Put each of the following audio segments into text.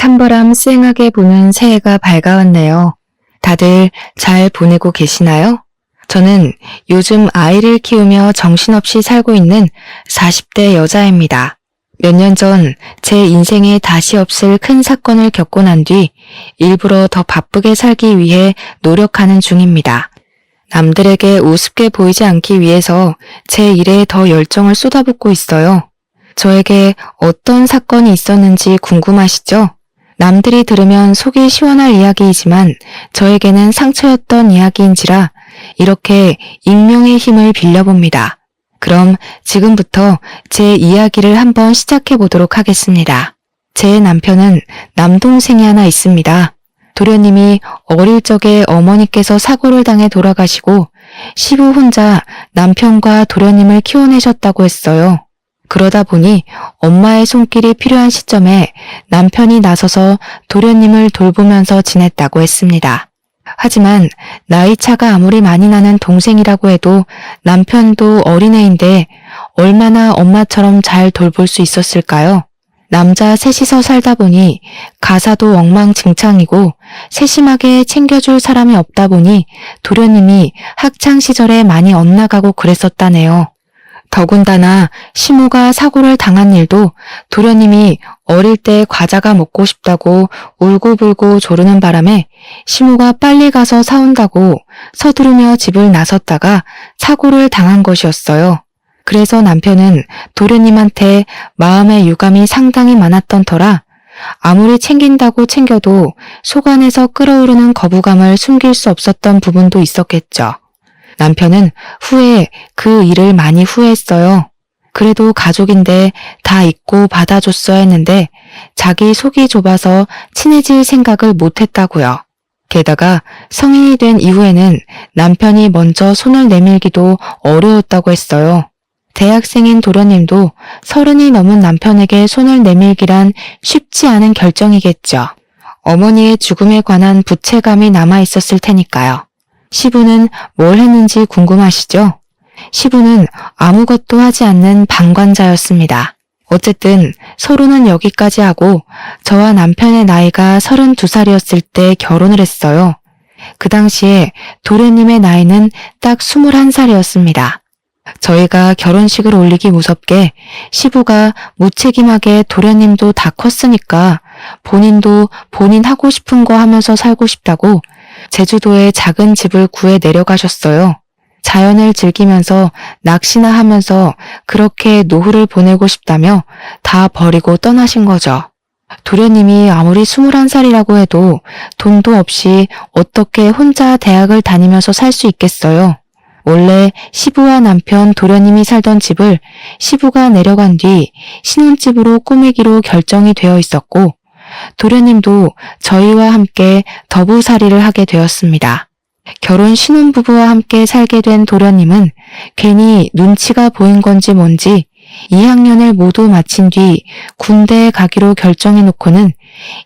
찬바람 쌩하게 부는 새해가 밝아왔네요. 다들 잘 보내고 계시나요? 저는 요즘 아이를 키우며 정신없이 살고 있는 40대 여자입니다. 몇 년 전 제 인생에 다시 없을 큰 사건을 겪고 난 뒤 일부러 더 바쁘게 살기 위해 노력하는 중입니다. 남들에게 우습게 보이지 않기 위해서 제 일에 더 열정을 쏟아붓고 있어요. 저에게 어떤 사건이 있었는지 궁금하시죠? 남들이 들으면 속이 시원할 이야기이지만 저에게는 상처였던 이야기인지라 이렇게 익명의 힘을 빌려봅니다. 그럼 지금부터 제 이야기를 한번 시작해 보도록 하겠습니다. 제 남편은 남동생이 하나 있습니다. 도련님이 어릴 적에 어머니께서 사고를 당해 돌아가시고 시부 혼자 남편과 도련님을 키워내셨다고 했어요. 그러다 보니 엄마의 손길이 필요한 시점에 남편이 나서서 도련님을 돌보면서 지냈다고 했습니다. 하지만 나이 차가 아무리 많이 나는 동생이라고 해도 남편도 어린애인데 얼마나 엄마처럼 잘 돌볼 수 있었을까요? 남자 셋이서 살다 보니 가사도 엉망진창이고 세심하게 챙겨줄 사람이 없다 보니 도련님이 학창시절에 많이 엇나가고 그랬었다네요. 더군다나 시모가 사고를 당한 일도 도련님이 어릴 때 과자가 먹고 싶다고 울고불고 조르는 바람에 시모가 빨리 가서 사온다고 서두르며 집을 나섰다가 사고를 당한 것이었어요. 그래서 남편은 도련님한테 마음의 유감이 상당히 많았던 터라 아무리 챙긴다고 챙겨도 속 안에서 끓어오르는 거부감을 숨길 수 없었던 부분도 있었겠죠. 남편은 후에 그 일을 많이 후회했어요. 그래도 가족인데 다 잊고 받아줬어야 했는데 자기 속이 좁아서 친해질 생각을 못했다고요. 게다가 성인이 된 이후에는 남편이 먼저 손을 내밀기도 어려웠다고 했어요. 대학생인 도련님도 30이 넘은 남편에게 손을 내밀기란 쉽지 않은 결정이겠죠. 어머니의 죽음에 관한 부채감이 남아있었을 테니까요. 시부는 뭘 했는지 궁금하시죠? 시부는 아무것도 하지 않는 방관자였습니다. 어쨌든 서로는 여기까지 하고 저와 남편의 나이가 32살이었을 때 결혼을 했어요. 그 당시에 도련님의 나이는 딱 21살이었습니다. 저희가 결혼식을 올리기 무섭게 시부가 무책임하게 도련님도 다 컸으니까 본인도 본인 하고 싶은 거 하면서 살고 싶다고 제주도에 작은 집을 구해 내려가셨어요. 자연을 즐기면서 낚시나 하면서 그렇게 노후를 보내고 싶다며 다 버리고 떠나신 거죠. 도련님이 아무리 21살이라고 해도 돈도 없이 어떻게 혼자 대학을 다니면서 살 수 있겠어요. 원래 시부와 남편 도련님이 살던 집을 시부가 내려간 뒤 신혼집으로 꾸미기로 결정이 되어 있었고 도련님도 저희와 함께 더부살이를 하게 되었습니다. 결혼 신혼부부와 함께 살게 된 도련님은 괜히 눈치가 보인 건지 뭔지 2학년을 모두 마친 뒤 군대에 가기로 결정해놓고는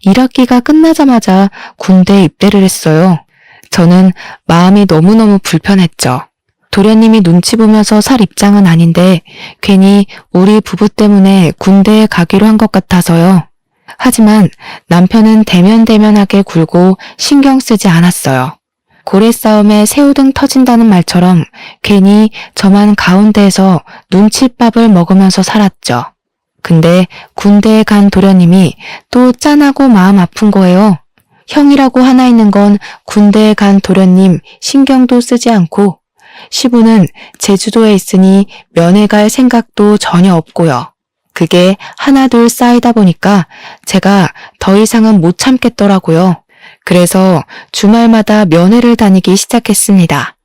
1학기가 끝나자마자 군대에 입대를 했어요. 저는 마음이 너무너무 불편했죠. 도련님이 눈치 보면서 살 입장은 아닌데 괜히 우리 부부 때문에 군대에 가기로 한 것 같아서요. 하지만 남편은 대면대면하게 굴고 신경 쓰지 않았어요. 고래 싸움에 새우등 터진다는 말처럼 괜히 저만 가운데에서 눈칫밥을 먹으면서 살았죠. 근데 군대에 간 도련님이 또 짠하고 마음 아픈 거예요. 형이라고 하나 있는 건 군대에 간 도련님 신경도 쓰지 않고 시부는 제주도에 있으니 면회 갈 생각도 전혀 없고요. 그게 하나둘 쌓이다 보니까 제가 더 이상은 못 참겠더라고요. 그래서 주말마다 면회를 다니기 시작했습니다.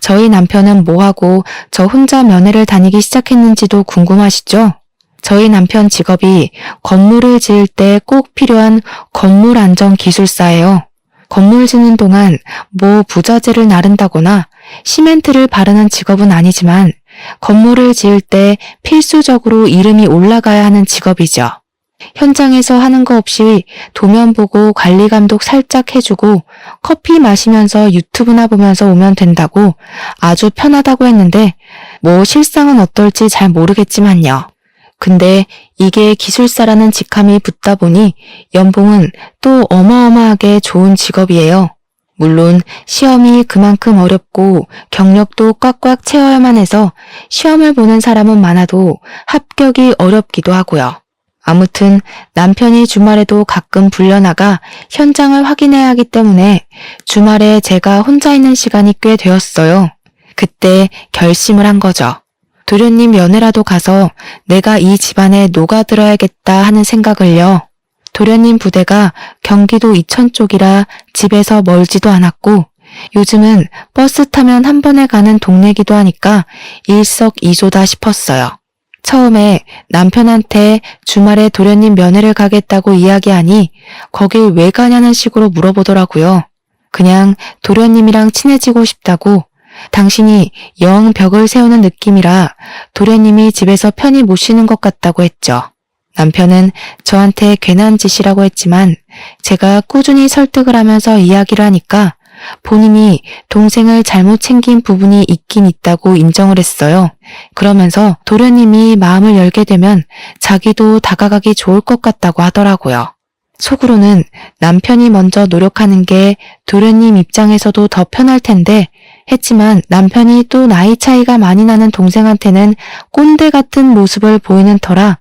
저희 남편은 뭐하고 저 혼자 면회를 다니기 시작했는지도 궁금하시죠? 저희 남편 직업이 건물을 지을 때 꼭 필요한 건물 안정 기술사예요. 건물 짓는 동안 뭐 부자재를 나른다거나 시멘트를 바르는 직업은 아니지만 건물을 지을 때 필수적으로 이름이 올라가야 하는 직업이죠. 현장에서 하는 거 없이 도면 보고 관리 감독 살짝 해주고 커피 마시면서 유튜브나 보면서 오면 된다고 아주 편하다고 했는데 뭐 실상은 어떨지 잘 모르겠지만요. 근데 이게 기술사라는 직함이 붙다 보니 연봉은 또 어마어마하게 좋은 직업이에요. 물론 시험이 그만큼 어렵고 경력도 꽉꽉 채워야만 해서 시험을 보는 사람은 많아도 합격이 어렵기도 하고요. 아무튼 남편이 주말에도 가끔 불려나가 현장을 확인해야 하기 때문에 주말에 제가 혼자 있는 시간이 꽤 되었어요. 그때 결심을 한 거죠. 도련님 면회라도 가서 내가 이 집안에 녹아들어야겠다 하는 생각을요. 도련님 부대가 경기도 이천 쪽이라 집에서 멀지도 않았고 요즘은 버스 타면 한 번에 가는 동네기도 하니까 일석이조다 싶었어요. 처음에 남편한테 주말에 도련님 면회를 가겠다고 이야기하니 거길 왜 가냐는 식으로 물어보더라고요. 그냥 도련님이랑 친해지고 싶다고 당신이 영 벽을 세우는 느낌이라 도련님이 집에서 편히 못 쉬는 것 같다고 했죠. 남편은 저한테 괜한 짓이라고 했지만 제가 꾸준히 설득을 하면서 이야기를 하니까 본인이 동생을 잘못 챙긴 부분이 있긴 있다고 인정을 했어요. 그러면서 도련님이 마음을 열게 되면 자기도 다가가기 좋을 것 같다고 하더라고요. 속으로는 남편이 먼저 노력하는 게 도련님 입장에서도 더 편할 텐데 했지만 남편이 또 나이 차이가 많이 나는 동생한테는 꼰대 같은 모습을 보이는 터라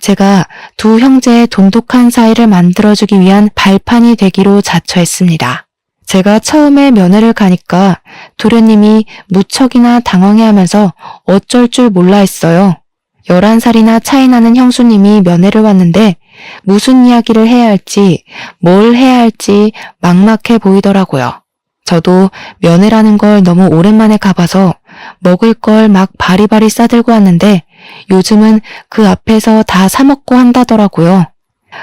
제가 두 형제의 돈독한 사이를 만들어주기 위한 발판이 되기로 자처했습니다. 제가 처음에 면회를 가니까 도련님이 무척이나 당황해하면서 어쩔 줄 몰라 했어요. 11살이나 차이 나는 형수님이 면회를 왔는데 무슨 이야기를 해야 할지 뭘 해야 할지 막막해 보이더라고요. 저도 면회라는 걸 너무 오랜만에 가봐서 먹을 걸 막 바리바리 싸들고 왔는데 요즘은 그 앞에서 다 사먹고 한다더라고요.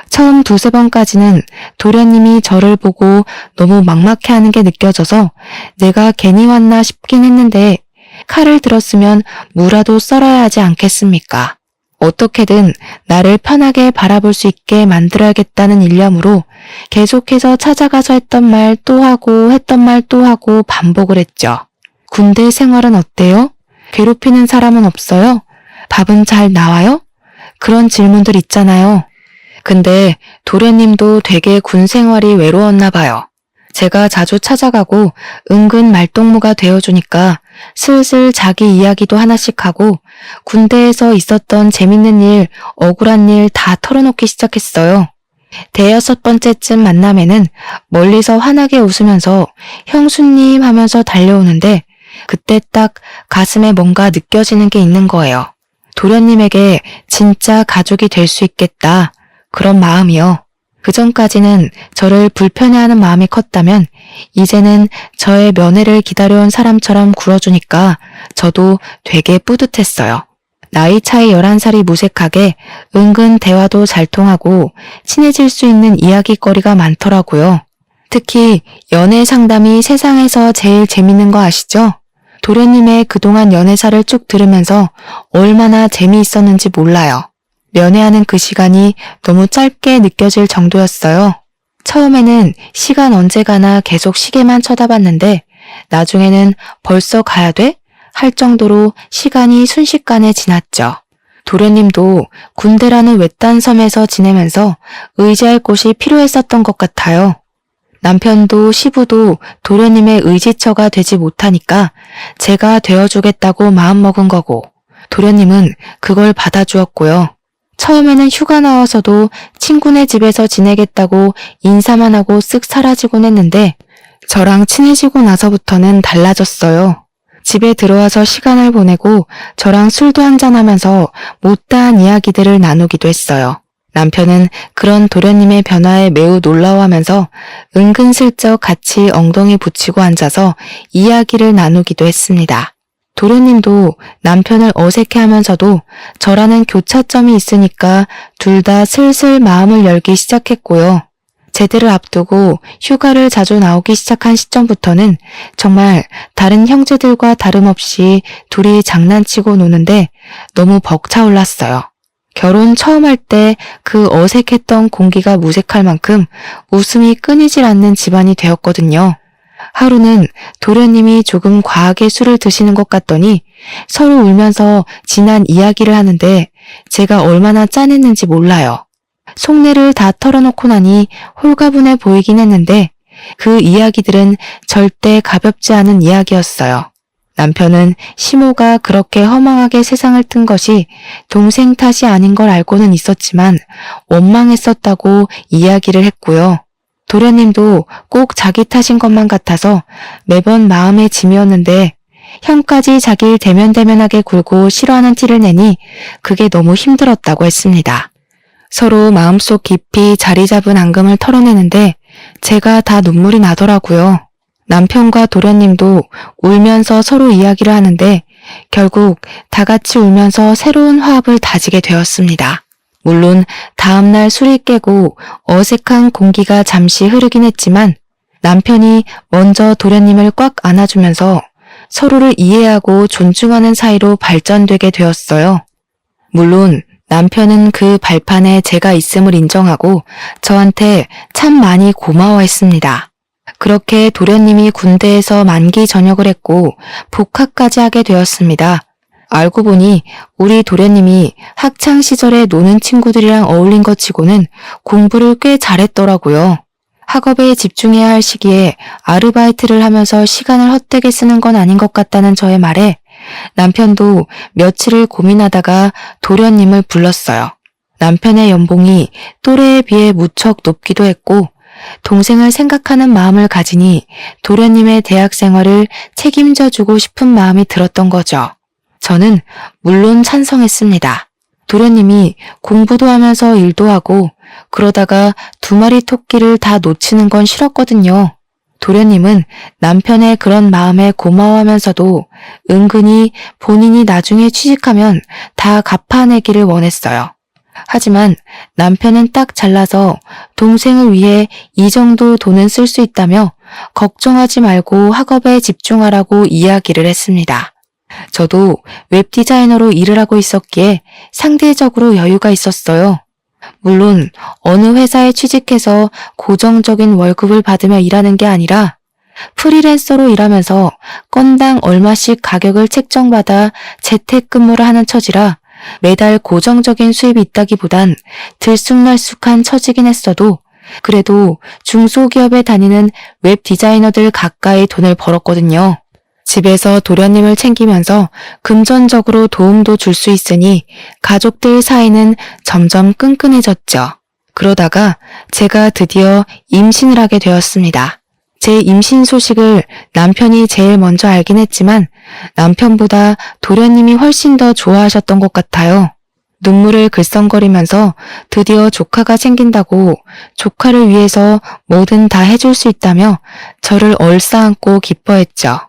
처음 두세 번까지는 도련님이 저를 보고 너무 막막해하는 게 느껴져서 내가 괜히 왔나 싶긴 했는데 칼을 들었으면 무라도 썰어야 하지 않겠습니까? 어떻게든 나를 편하게 바라볼 수 있게 만들어야겠다는 일념으로 계속해서 찾아가서 했던 말 또 하고 했던 말 또 하고 반복을 했죠. 군대 생활은 어때요? 괴롭히는 사람은 없어요? 밥은 잘 나와요? 그런 질문들 있잖아요. 근데 도련님도 되게 군 생활이 외로웠나 봐요. 제가 자주 찾아가고 은근 말동무가 되어주니까 슬슬 자기 이야기도 하나씩 하고 군대에서 있었던 재밌는 일, 억울한 일 다 털어놓기 시작했어요. 대여섯 번째쯤 만남에는 멀리서 환하게 웃으면서 형수님 하면서 달려오는데 그때 딱 가슴에 뭔가 느껴지는 게 있는 거예요. 도련님에게 진짜 가족이 될 수 있겠다. 그런 마음이요. 그전까지는 저를 불편해하는 마음이 컸다면 이제는 저의 면회를 기다려온 사람처럼 굴어주니까 저도 되게 뿌듯했어요. 나이 차이 11살이 무색하게 은근 대화도 잘 통하고 친해질 수 있는 이야기거리가 많더라고요. 특히 연애 상담이 세상에서 제일 재밌는 거 아시죠? 도련님의 그동안 연애사를 쭉 들으면서 얼마나 재미있었는지 몰라요. 면회하는 그 시간이 너무 짧게 느껴질 정도였어요. 처음에는 시간 언제 가나 계속 시계만 쳐다봤는데 나중에는 벌써 가야 돼? 할 정도로 시간이 순식간에 지났죠. 도련님도 군대라는 외딴 섬에서 지내면서 의지할 곳이 필요했었던 것 같아요. 남편도 시부도 도련님의 의지처가 되지 못하니까 제가 되어주겠다고 마음먹은 거고 도련님은 그걸 받아주었고요. 처음에는 휴가 나와서도 친구네 집에서 지내겠다고 인사만 하고 쓱 사라지곤 했는데 저랑 친해지고 나서부터는 달라졌어요. 집에 들어와서 시간을 보내고 저랑 술도 한잔하면서 못다한 이야기들을 나누기도 했어요. 남편은 그런 도련님의 변화에 매우 놀라워하면서 은근슬쩍 같이 엉덩이 붙이고 앉아서 이야기를 나누기도 했습니다. 도련님도 남편을 어색해하면서도 저라는 교차점이 있으니까 둘 다 슬슬 마음을 열기 시작했고요. 제대를 앞두고 휴가를 자주 나오기 시작한 시점부터는 정말 다른 형제들과 다름없이 둘이 장난치고 노는데 너무 벅차올랐어요. 결혼 처음 할 때 그 어색했던 공기가 무색할 만큼 웃음이 끊이질 않는 집안이 되었거든요. 하루는 도련님이 조금 과하게 술을 드시는 것 같더니 서로 울면서 지난 이야기를 하는데 제가 얼마나 짠했는지 몰라요. 속내를 다 털어놓고 나니 홀가분해 보이긴 했는데 그 이야기들은 절대 가볍지 않은 이야기였어요. 남편은 시모가 그렇게 허망하게 세상을 뜬 것이 동생 탓이 아닌 걸 알고는 있었지만 원망했었다고 이야기를 했고요. 도련님도 꼭 자기 탓인 것만 같아서 매번 마음의 짐이었는데 형까지 자기를 대면대면하게 굴고 싫어하는 티를 내니 그게 너무 힘들었다고 했습니다. 서로 마음속 깊이 자리 잡은 앙금을 털어내는데 제가 다 눈물이 나더라고요. 남편과 도련님도 울면서 서로 이야기를 하는데 결국 다 같이 울면서 새로운 화합을 다지게 되었습니다. 물론 다음날 술이 깨고 어색한 공기가 잠시 흐르긴 했지만 남편이 먼저 도련님을 꽉 안아주면서 서로를 이해하고 존중하는 사이로 발전되게 되었어요. 물론 남편은 그 발판에 제가 있음을 인정하고 저한테 참 많이 고마워했습니다. 그렇게 도련님이 군대에서 만기 전역을 했고 복학까지 하게 되었습니다. 알고 보니 우리 도련님이 학창 시절에 노는 친구들이랑 어울린 것 치고는 공부를 꽤 잘했더라고요. 학업에 집중해야 할 시기에 아르바이트를 하면서 시간을 헛되게 쓰는 건 아닌 것 같다는 저의 말에 남편도 며칠을 고민하다가 도련님을 불렀어요. 남편의 연봉이 또래에 비해 무척 높기도 했고 동생을 생각하는 마음을 가지니 도련님의 대학 생활을 책임져주고 싶은 마음이 들었던 거죠. 저는 물론 찬성했습니다. 도련님이 공부도 하면서 일도 하고 그러다가 두 마리 토끼를 다 놓치는 건 싫었거든요. 도련님은 남편의 그런 마음에 고마워하면서도 은근히 본인이 나중에 취직하면 다 갚아내기를 원했어요. 하지만 남편은 딱 잘라서 동생을 위해 이 정도 돈은 쓸 수 있다며 걱정하지 말고 학업에 집중하라고 이야기를 했습니다. 저도 웹디자이너로 일을 하고 있었기에 상대적으로 여유가 있었어요. 물론 어느 회사에 취직해서 고정적인 월급을 받으며 일하는 게 아니라 프리랜서로 일하면서 건당 얼마씩 가격을 책정받아 재택근무를 하는 처지라 매달 고정적인 수입이 있다기보단 들쑥날쑥한 처지긴 했어도 그래도 중소기업에 다니는 웹 디자이너들 가까이 돈을 벌었거든요. 집에서 도련님을 챙기면서 금전적으로 도움도 줄 수 있으니 가족들 사이는 점점 끈끈해졌죠. 그러다가 제가 드디어 임신을 하게 되었습니다. 제 임신 소식을 남편이 제일 먼저 알긴 했지만 남편보다 도련님이 훨씬 더 좋아하셨던 것 같아요. 눈물을 글썽거리면서 드디어 조카가 생긴다고 조카를 위해서 뭐든 다 해줄 수 있다며 저를 얼싸안고 기뻐했죠.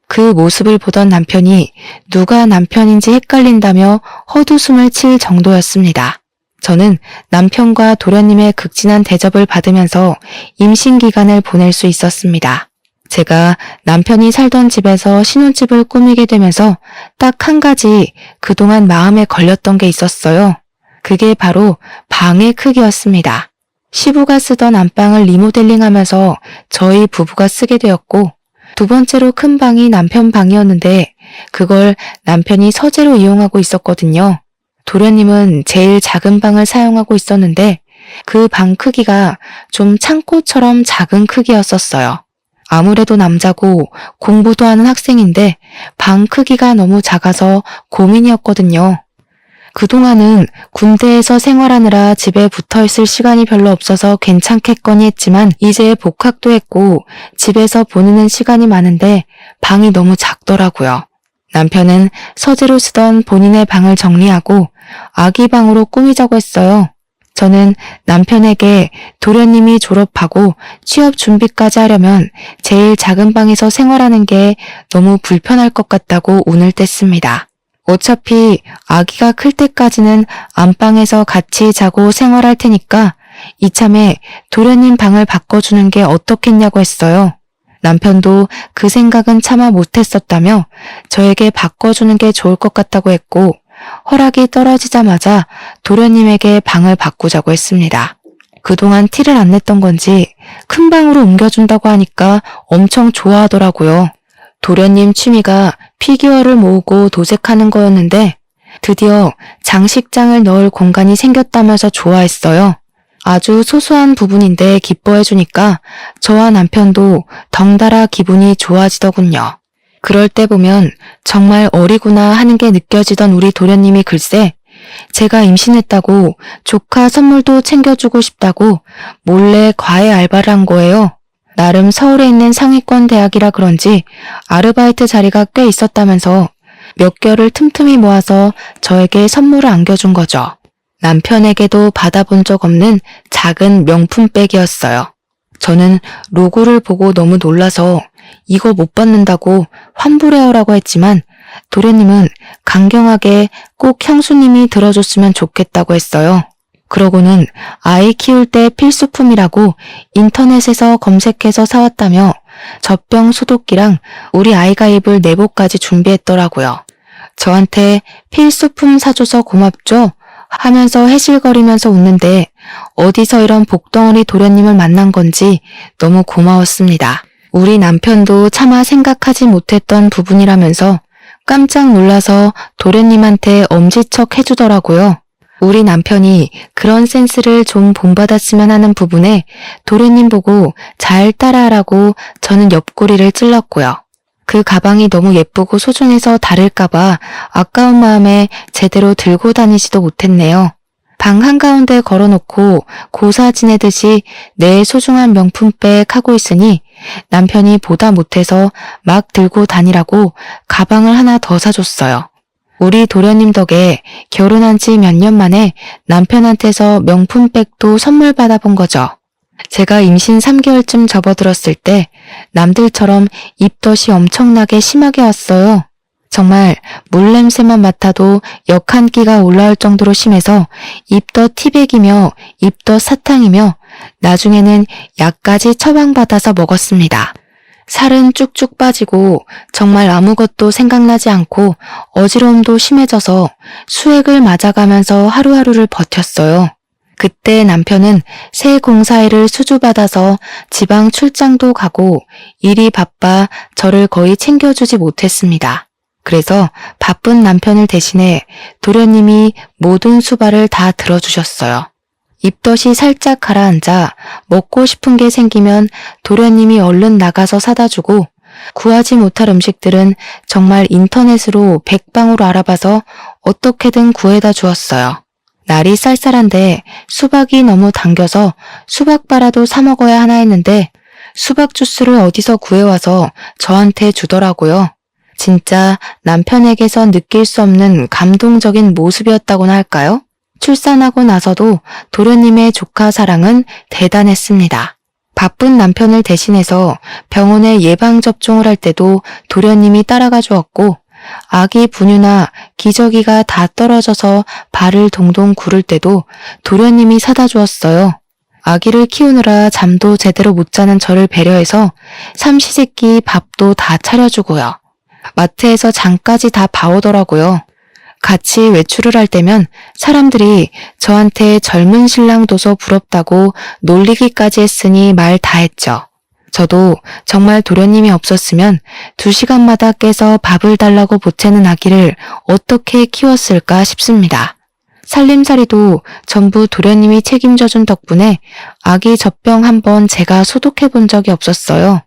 그 모습을 보던 남편이 누가 남편인지 헷갈린다며 헛웃음을 칠 정도였습니다. 저는 남편과 도련님의 극진한 대접을 받으면서 임신 기간을 보낼 수 있었습니다. 제가 남편이 살던 집에서 신혼집을 꾸미게 되면서 딱 한 가지 그동안 마음에 걸렸던 게 있었어요. 그게 바로 방의 크기였습니다. 시부가 쓰던 안방을 리모델링하면서 저희 부부가 쓰게 되었고 두 번째로 큰 방이 남편 방이었는데 그걸 남편이 서재로 이용하고 있었거든요. 도련님은 제일 작은 방을 사용하고 있었는데 그 방 크기가 좀 창고처럼 작은 크기였었어요. 아무래도 남자고 공부도 하는 학생인데 방 크기가 너무 작아서 고민이었거든요. 그동안은 군대에서 생활하느라 집에 붙어있을 시간이 별로 없어서 괜찮겠거니 했지만 이제 복학도 했고 집에서 보내는 시간이 많은데 방이 너무 작더라고요. 남편은 서재로 쓰던 본인의 방을 정리하고 아기 방으로 꾸미자고 했어요. 저는 남편에게 도련님이 졸업하고 취업 준비까지 하려면 제일 작은 방에서 생활하는 게 너무 불편할 것 같다고 운을 뗐습니다. 어차피 아기가 클 때까지는 안방에서 같이 자고 생활할 테니까 이참에 도련님 방을 바꿔주는 게 어떻겠냐고 했어요. 남편도 그 생각은 차마 못했었다며 저에게 바꿔주는 게 좋을 것 같다고 했고 허락이 떨어지자마자 도련님에게 방을 바꾸자고 했습니다. 그동안 티를 안 냈던 건지 큰 방으로 옮겨준다고 하니까 엄청 좋아하더라고요. 도련님 취미가 피규어를 모으고 도색하는 거였는데 드디어 장식장을 넣을 공간이 생겼다면서 좋아했어요. 아주 소소한 부분인데 기뻐해주니까 저와 남편도 덩달아 기분이 좋아지더군요. 그럴 때 보면 정말 어리구나 하는 게 느껴지던 우리 도련님이 글쎄 제가 임신했다고 조카 선물도 챙겨주고 싶다고 몰래 과외 알바를 한 거예요. 나름 서울에 있는 상위권 대학이라 그런지 아르바이트 자리가 꽤 있었다면서 몇 개월을 틈틈이 모아서 저에게 선물을 안겨준 거죠. 남편에게도 받아본 적 없는 작은 명품백이었어요. 저는 로고를 보고 너무 놀라서 이거 못 받는다고 환불해오라고 했지만 도련님은 강경하게 꼭 형수님이 들어줬으면 좋겠다고 했어요. 그러고는 아이 키울 때 필수품이라고 인터넷에서 검색해서 사왔다며 젖병 소독기랑 우리 아이가 입을 내복까지 준비했더라고요. 저한테 필수품 사줘서 고맙죠? 하면서 해실거리면서 웃는데 어디서 이런 복덩어리 도련님을 만난 건지 너무 고마웠습니다. 우리 남편도 차마 생각하지 못했던 부분이라면서 깜짝 놀라서 도련님한테 엄지척 해주더라고요. 우리 남편이 그런 센스를 좀 본받았으면 하는 부분에 도련님 보고 잘 따라하라고 저는 옆구리를 찔렀고요. 그 가방이 너무 예쁘고 소중해서 다를까봐 아까운 마음에 제대로 들고 다니지도 못했네요. 방 한가운데 걸어놓고 고사 지내듯이 내 소중한 명품백 하고 있으니 남편이 보다 못해서 막 들고 다니라고 가방을 하나 더 사줬어요. 우리 도련님 덕에 결혼한 지 몇 년 만에 남편한테서 명품백도 선물 받아본 거죠. 제가 임신 3개월쯤 접어들었을 때 남들처럼 입덧이 엄청나게 심하게 왔어요. 정말 물냄새만 맡아도 역한기가 올라올 정도로 심해서 입덧 티백이며 입덧 사탕이며 나중에는 약까지 처방받아서 먹었습니다. 살은 쭉쭉 빠지고 정말 아무것도 생각나지 않고 어지러움도 심해져서 수액을 맞아가면서 하루하루를 버텼어요. 그때 남편은 새 공사일을 수주받아서 지방 출장도 가고 일이 바빠 저를 거의 챙겨주지 못했습니다. 그래서 바쁜 남편을 대신해 도련님이 모든 수발을 다 들어주셨어요. 입덧이 살짝 가라앉아 먹고 싶은 게 생기면 도련님이 얼른 나가서 사다 주고 구하지 못할 음식들은 정말 인터넷으로 백방으로 알아봐서 어떻게든 구해다 주었어요. 날이 쌀쌀한데 수박이 너무 당겨서 수박바라도 사 먹어야 하나 했는데 수박 주스를 어디서 구해와서 저한테 주더라고요. 진짜 남편에게서 느낄 수 없는 감동적인 모습이었다고나 할까요? 출산하고 나서도 도련님의 조카 사랑은 대단했습니다. 바쁜 남편을 대신해서 병원에 예방접종을 할 때도 도련님이 따라가 주었고 아기 분유나 기저귀가 다 떨어져서 발을 동동 구를 때도 도련님이 사다 주었어요. 아기를 키우느라 잠도 제대로 못 자는 저를 배려해서 삼시세끼 밥도 다 차려주고요. 마트에서 장까지 다 봐오더라고요. 같이 외출을 할 때면 사람들이 저한테 젊은 신랑 둬서 부럽다고 놀리기까지 했으니 말 다 했죠. 저도 정말 도련님이 없었으면 2시간마다 깨서 밥을 달라고 보채는 아기를 어떻게 키웠을까 싶습니다. 살림살이도 전부 도련님이 책임져준 덕분에 아기 젖병 한번 제가 소독해 본 적이 없었어요.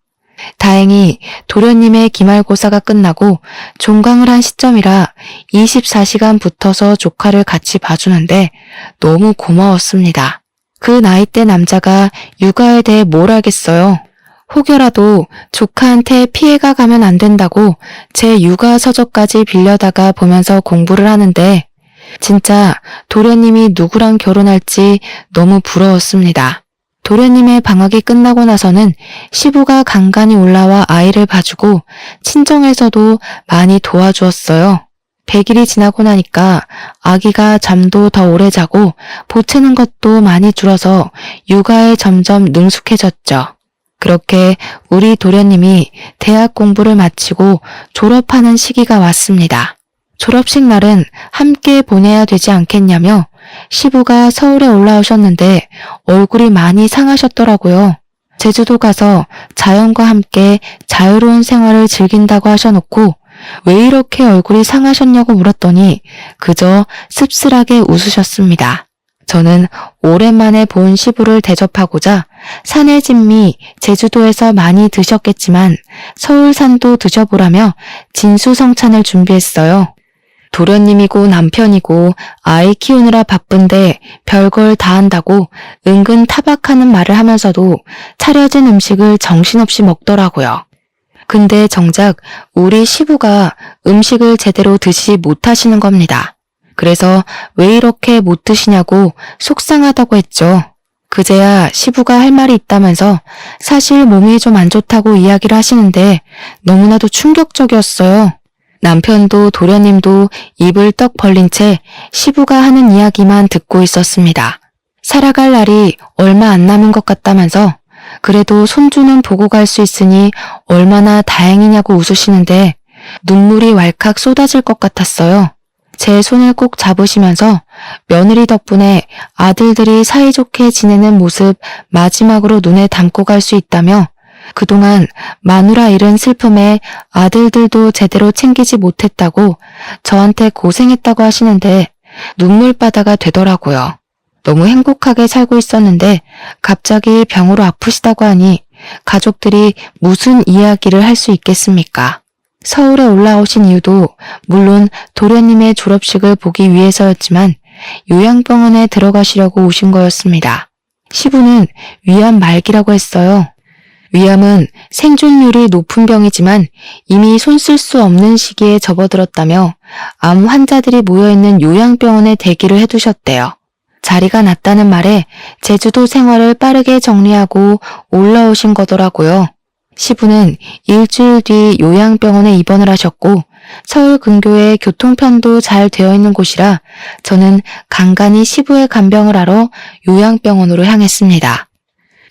다행히 도련님의 기말고사가 끝나고 종강을 한 시점이라 24시간 붙어서 조카를 같이 봐주는데 너무 고마웠습니다. 그 나이대 남자가 육아에 대해 뭘 알겠어요. 혹여라도 조카한테 피해가 가면 안 된다고 제 육아 서적까지 빌려다가 보면서 공부를 하는데 진짜 도련님이 누구랑 결혼할지 너무 부러웠습니다. 도련님의 방학이 끝나고 나서는 시부가 간간히 올라와 아이를 봐주고 친정에서도 많이 도와주었어요. 100일이 지나고 나니까 아기가 잠도 더 오래 자고 보채는 것도 많이 줄어서 육아에 점점 능숙해졌죠. 그렇게 우리 도련님이 대학 공부를 마치고 졸업하는 시기가 왔습니다. 졸업식 날은 함께 보내야 되지 않겠냐며 시부가 서울에 올라오셨는데 얼굴이 많이 상하셨더라고요. 제주도 가서 자연과 함께 자유로운 생활을 즐긴다고 하셔놓고 왜 이렇게 얼굴이 상하셨냐고 물었더니 그저 씁쓸하게 웃으셨습니다. 저는 오랜만에 본 시부를 대접하고자 산의 진미 제주도에서 많이 드셨겠지만 서울산도 드셔보라며 진수성찬을 준비했어요. 도련님이고 남편이고 아이 키우느라 바쁜데 별걸 다 한다고 은근 타박하는 말을 하면서도 차려진 음식을 정신없이 먹더라고요. 근데 정작 우리 시부가 음식을 제대로 드시지 못하시는 겁니다. 그래서 왜 이렇게 못 드시냐고 속상하다고 했죠. 그제야 시부가 할 말이 있다면서 사실 몸이 좀 안 좋다고 이야기를 하시는데 너무나도 충격적이었어요. 남편도 도련님도 입을 떡 벌린 채 시부가 하는 이야기만 듣고 있었습니다. 살아갈 날이 얼마 안 남은 것 같다면서 그래도 손주는 보고 갈 수 있으니 얼마나 다행이냐고 웃으시는데 눈물이 왈칵 쏟아질 것 같았어요. 제 손을 꼭 잡으시면서 며느리 덕분에 아들들이 사이좋게 지내는 모습 마지막으로 눈에 담고 갈 수 있다며 그동안 마누라 잃은 슬픔에 아들들도 제대로 챙기지 못했다고 저한테 고생했다고 하시는데 눈물바다가 되더라고요. 너무 행복하게 살고 있었는데 갑자기 병으로 아프시다고 하니 가족들이 무슨 이야기를 할 수 있겠습니까? 서울에 올라오신 이유도 물론 도련님의 졸업식을 보기 위해서였지만 요양병원에 들어가시려고 오신 거였습니다. 시부는 위암 말기라고 했어요. 위암은 생존율이 높은 병이지만 이미 손 쓸 수 없는 시기에 접어들었다며 암 환자들이 모여있는 요양병원에 대기를 해두셨대요. 자리가 났다는 말에 제주도 생활을 빠르게 정리하고 올라오신 거더라고요. 시부는 일주일 뒤 요양병원에 입원을 하셨고 서울 근교에 교통편도 잘 되어 있는 곳이라 저는 간간히 시부의 간병을 하러 요양병원으로 향했습니다.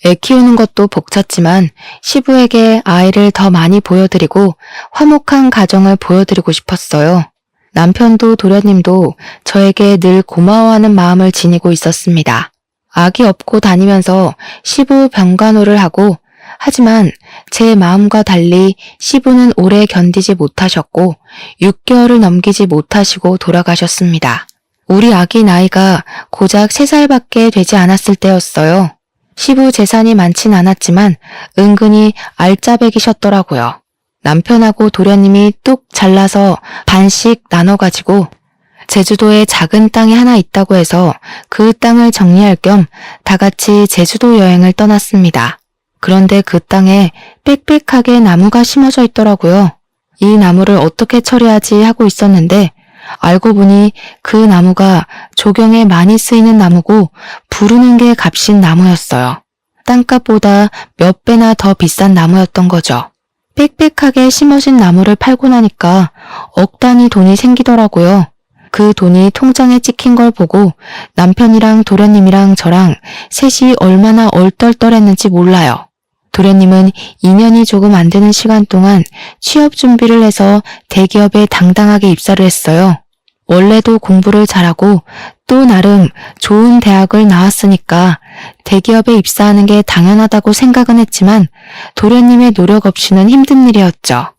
애 키우는 것도 벅찼지만 시부에게 아이를 더 많이 보여드리고 화목한 가정을 보여드리고 싶었어요. 남편도 도련님도 저에게 늘 고마워하는 마음을 지니고 있었습니다. 아기 업고 다니면서 시부 병간호를 하고 하지만 제 마음과 달리 시부는 오래 견디지 못하셨고 6개월을 넘기지 못하시고 돌아가셨습니다. 우리 아기 나이가 고작 3살밖에 되지 않았을 때였어요. 시부 재산이 많진 않았지만 은근히 알짜배기셨더라고요. 남편하고 도련님이 뚝 잘라서 반씩 나눠가지고 제주도에 작은 땅이 하나 있다고 해서 그 땅을 정리할 겸 다 같이 제주도 여행을 떠났습니다. 그런데 그 땅에 빽빽하게 나무가 심어져 있더라고요. 이 나무를 어떻게 처리하지 하고 있었는데 알고 보니 그 나무가 조경에 많이 쓰이는 나무고 부르는 게 값인 나무였어요. 땅값보다 몇 배나 더 비싼 나무였던 거죠. 빽빽하게 심어진 나무를 팔고 나니까 억 단위 돈이 생기더라고요. 그 돈이 통장에 찍힌 걸 보고 남편이랑 도련님이랑 저랑 셋이 얼마나 얼떨떨했는지 몰라요. 도련님은 2년이 조금 안 되는 시간 동안 취업 준비를 해서 대기업에 당당하게 입사를 했어요. 원래도 공부를 잘하고 또 나름 좋은 대학을 나왔으니까 대기업에 입사하는 게 당연하다고 생각은 했지만 도련님의 노력 없이는 힘든 일이었죠.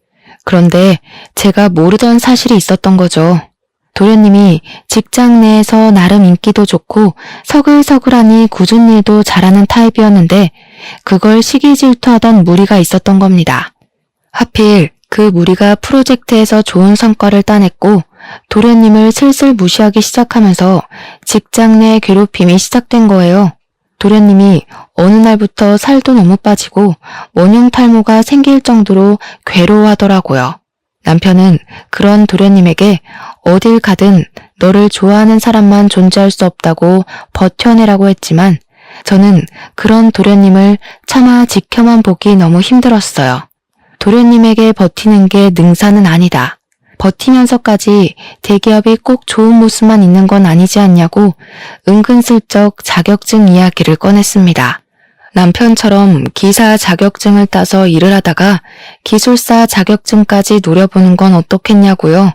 그런데 제가 모르던 사실이 있었던 거죠. 도련님이 직장 내에서 나름 인기도 좋고 서글서글하니 굳은 일도 잘하는 타입이었는데 그걸 시기 질투하던 무리가 있었던 겁니다. 하필 그 무리가 프로젝트에서 좋은 성과를 따냈고 도련님을 슬슬 무시하기 시작하면서 직장 내 괴롭힘이 시작된 거예요. 도련님이 어느 날부터 살도 너무 빠지고 원형 탈모가 생길 정도로 괴로워하더라고요. 남편은 그런 도련님에게 어딜 가든 너를 좋아하는 사람만 존재할 수 없다고 버텨내라고 했지만 저는 그런 도련님을 차마 지켜만 보기 너무 힘들었어요. 도련님에게 버티는 게 능사는 아니다. 버티면서까지 대기업이 꼭 좋은 모습만 있는 건 아니지 않냐고 은근슬쩍 자격증 이야기를 꺼냈습니다. 남편처럼 기사 자격증을 따서 일을 하다가 기술사 자격증까지 노려보는 건 어떻겠냐고요.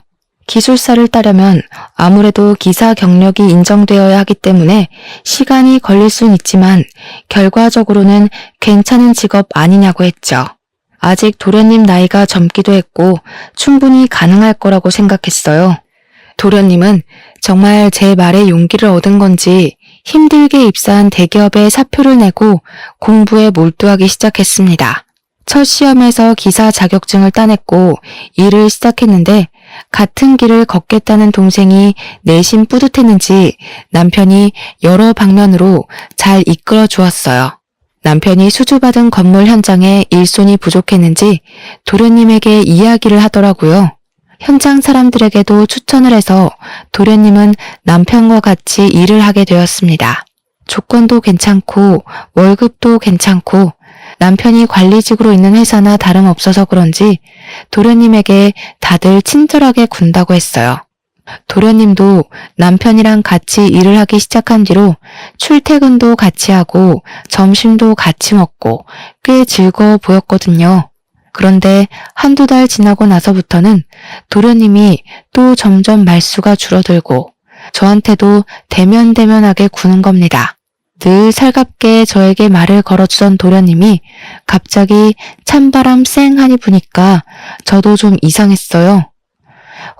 기술사를 따려면 아무래도 기사 경력이 인정되어야 하기 때문에 시간이 걸릴 순 있지만 결과적으로는 괜찮은 직업 아니냐고 했죠. 아직 도련님 나이가 젊기도 했고 충분히 가능할 거라고 생각했어요. 도련님은 정말 제 말에 용기를 얻은 건지 힘들게 입사한 대기업에 사표를 내고 공부에 몰두하기 시작했습니다. 첫 시험에서 기사 자격증을 따냈고 일을 시작했는데 같은 길을 걷겠다는 동생이 내심 뿌듯했는지 남편이 여러 방면으로 잘 이끌어 주었어요. 남편이 수주받은 건물 현장에 일손이 부족했는지 도련님에게 이야기를 하더라고요. 현장 사람들에게도 추천을 해서 도련님은 남편과 같이 일을 하게 되었습니다. 조건도 괜찮고 월급도 괜찮고 남편이 관리직으로 있는 회사나 다름없어서 그런지 도련님에게 다들 친절하게 군다고 했어요. 도련님도 남편이랑 같이 일을 하기 시작한 뒤로 출퇴근도 같이 하고 점심도 같이 먹고 꽤 즐거워 보였거든요. 그런데 한두 달 지나고 나서부터는 도련님이 또 점점 말수가 줄어들고 저한테도 대면대면하게 구는 겁니다. 늘 살갑게 저에게 말을 걸어주던 도련님이 갑자기 찬바람 쌩하니 부니까 저도 좀 이상했어요.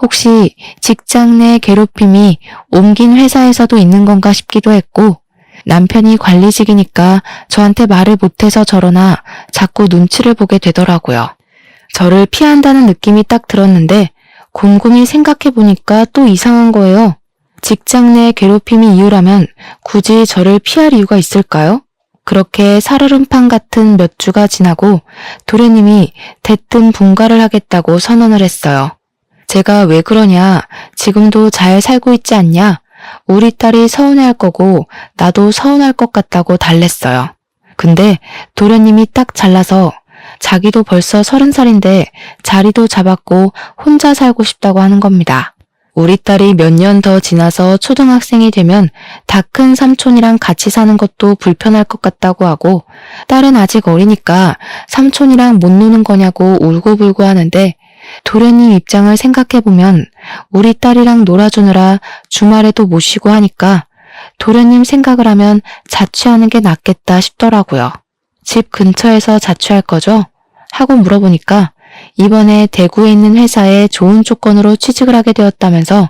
혹시 직장 내 괴롭힘이 옮긴 회사에서도 있는 건가 싶기도 했고 남편이 관리직이니까 저한테 말을 못해서 저러나 자꾸 눈치를 보게 되더라고요. 저를 피한다는 느낌이 딱 들었는데 곰곰이 생각해보니까 또 이상한 거예요. 직장 내 괴롭힘이 이유라면 굳이 저를 피할 이유가 있을까요? 그렇게 살얼음판 같은 몇 주가 지나고 도련님이 대뜸 분가를 하겠다고 선언을 했어요. 제가 왜 그러냐, 지금도 잘 살고 있지 않냐, 우리 딸이 서운해할 거고 나도 서운할 것 같다고 달랬어요. 근데 도련님이 딱 잘라서 자기도 벌써 30살인데 자리도 잡았고 혼자 살고 싶다고 하는 겁니다. 우리 딸이 몇 년 더 지나서 초등학생이 되면 다 큰 삼촌이랑 같이 사는 것도 불편할 것 같다고 하고 딸은 아직 어리니까 삼촌이랑 못 노는 거냐고 울고불고 하는데 도련님 입장을 생각해보면 우리 딸이랑 놀아주느라 주말에도 못 쉬고 하니까 도련님 생각을 하면 자취하는 게 낫겠다 싶더라고요. 집 근처에서 자취할 거죠? 하고 물어보니까 이번에 대구에 있는 회사에 좋은 조건으로 취직을 하게 되었다면서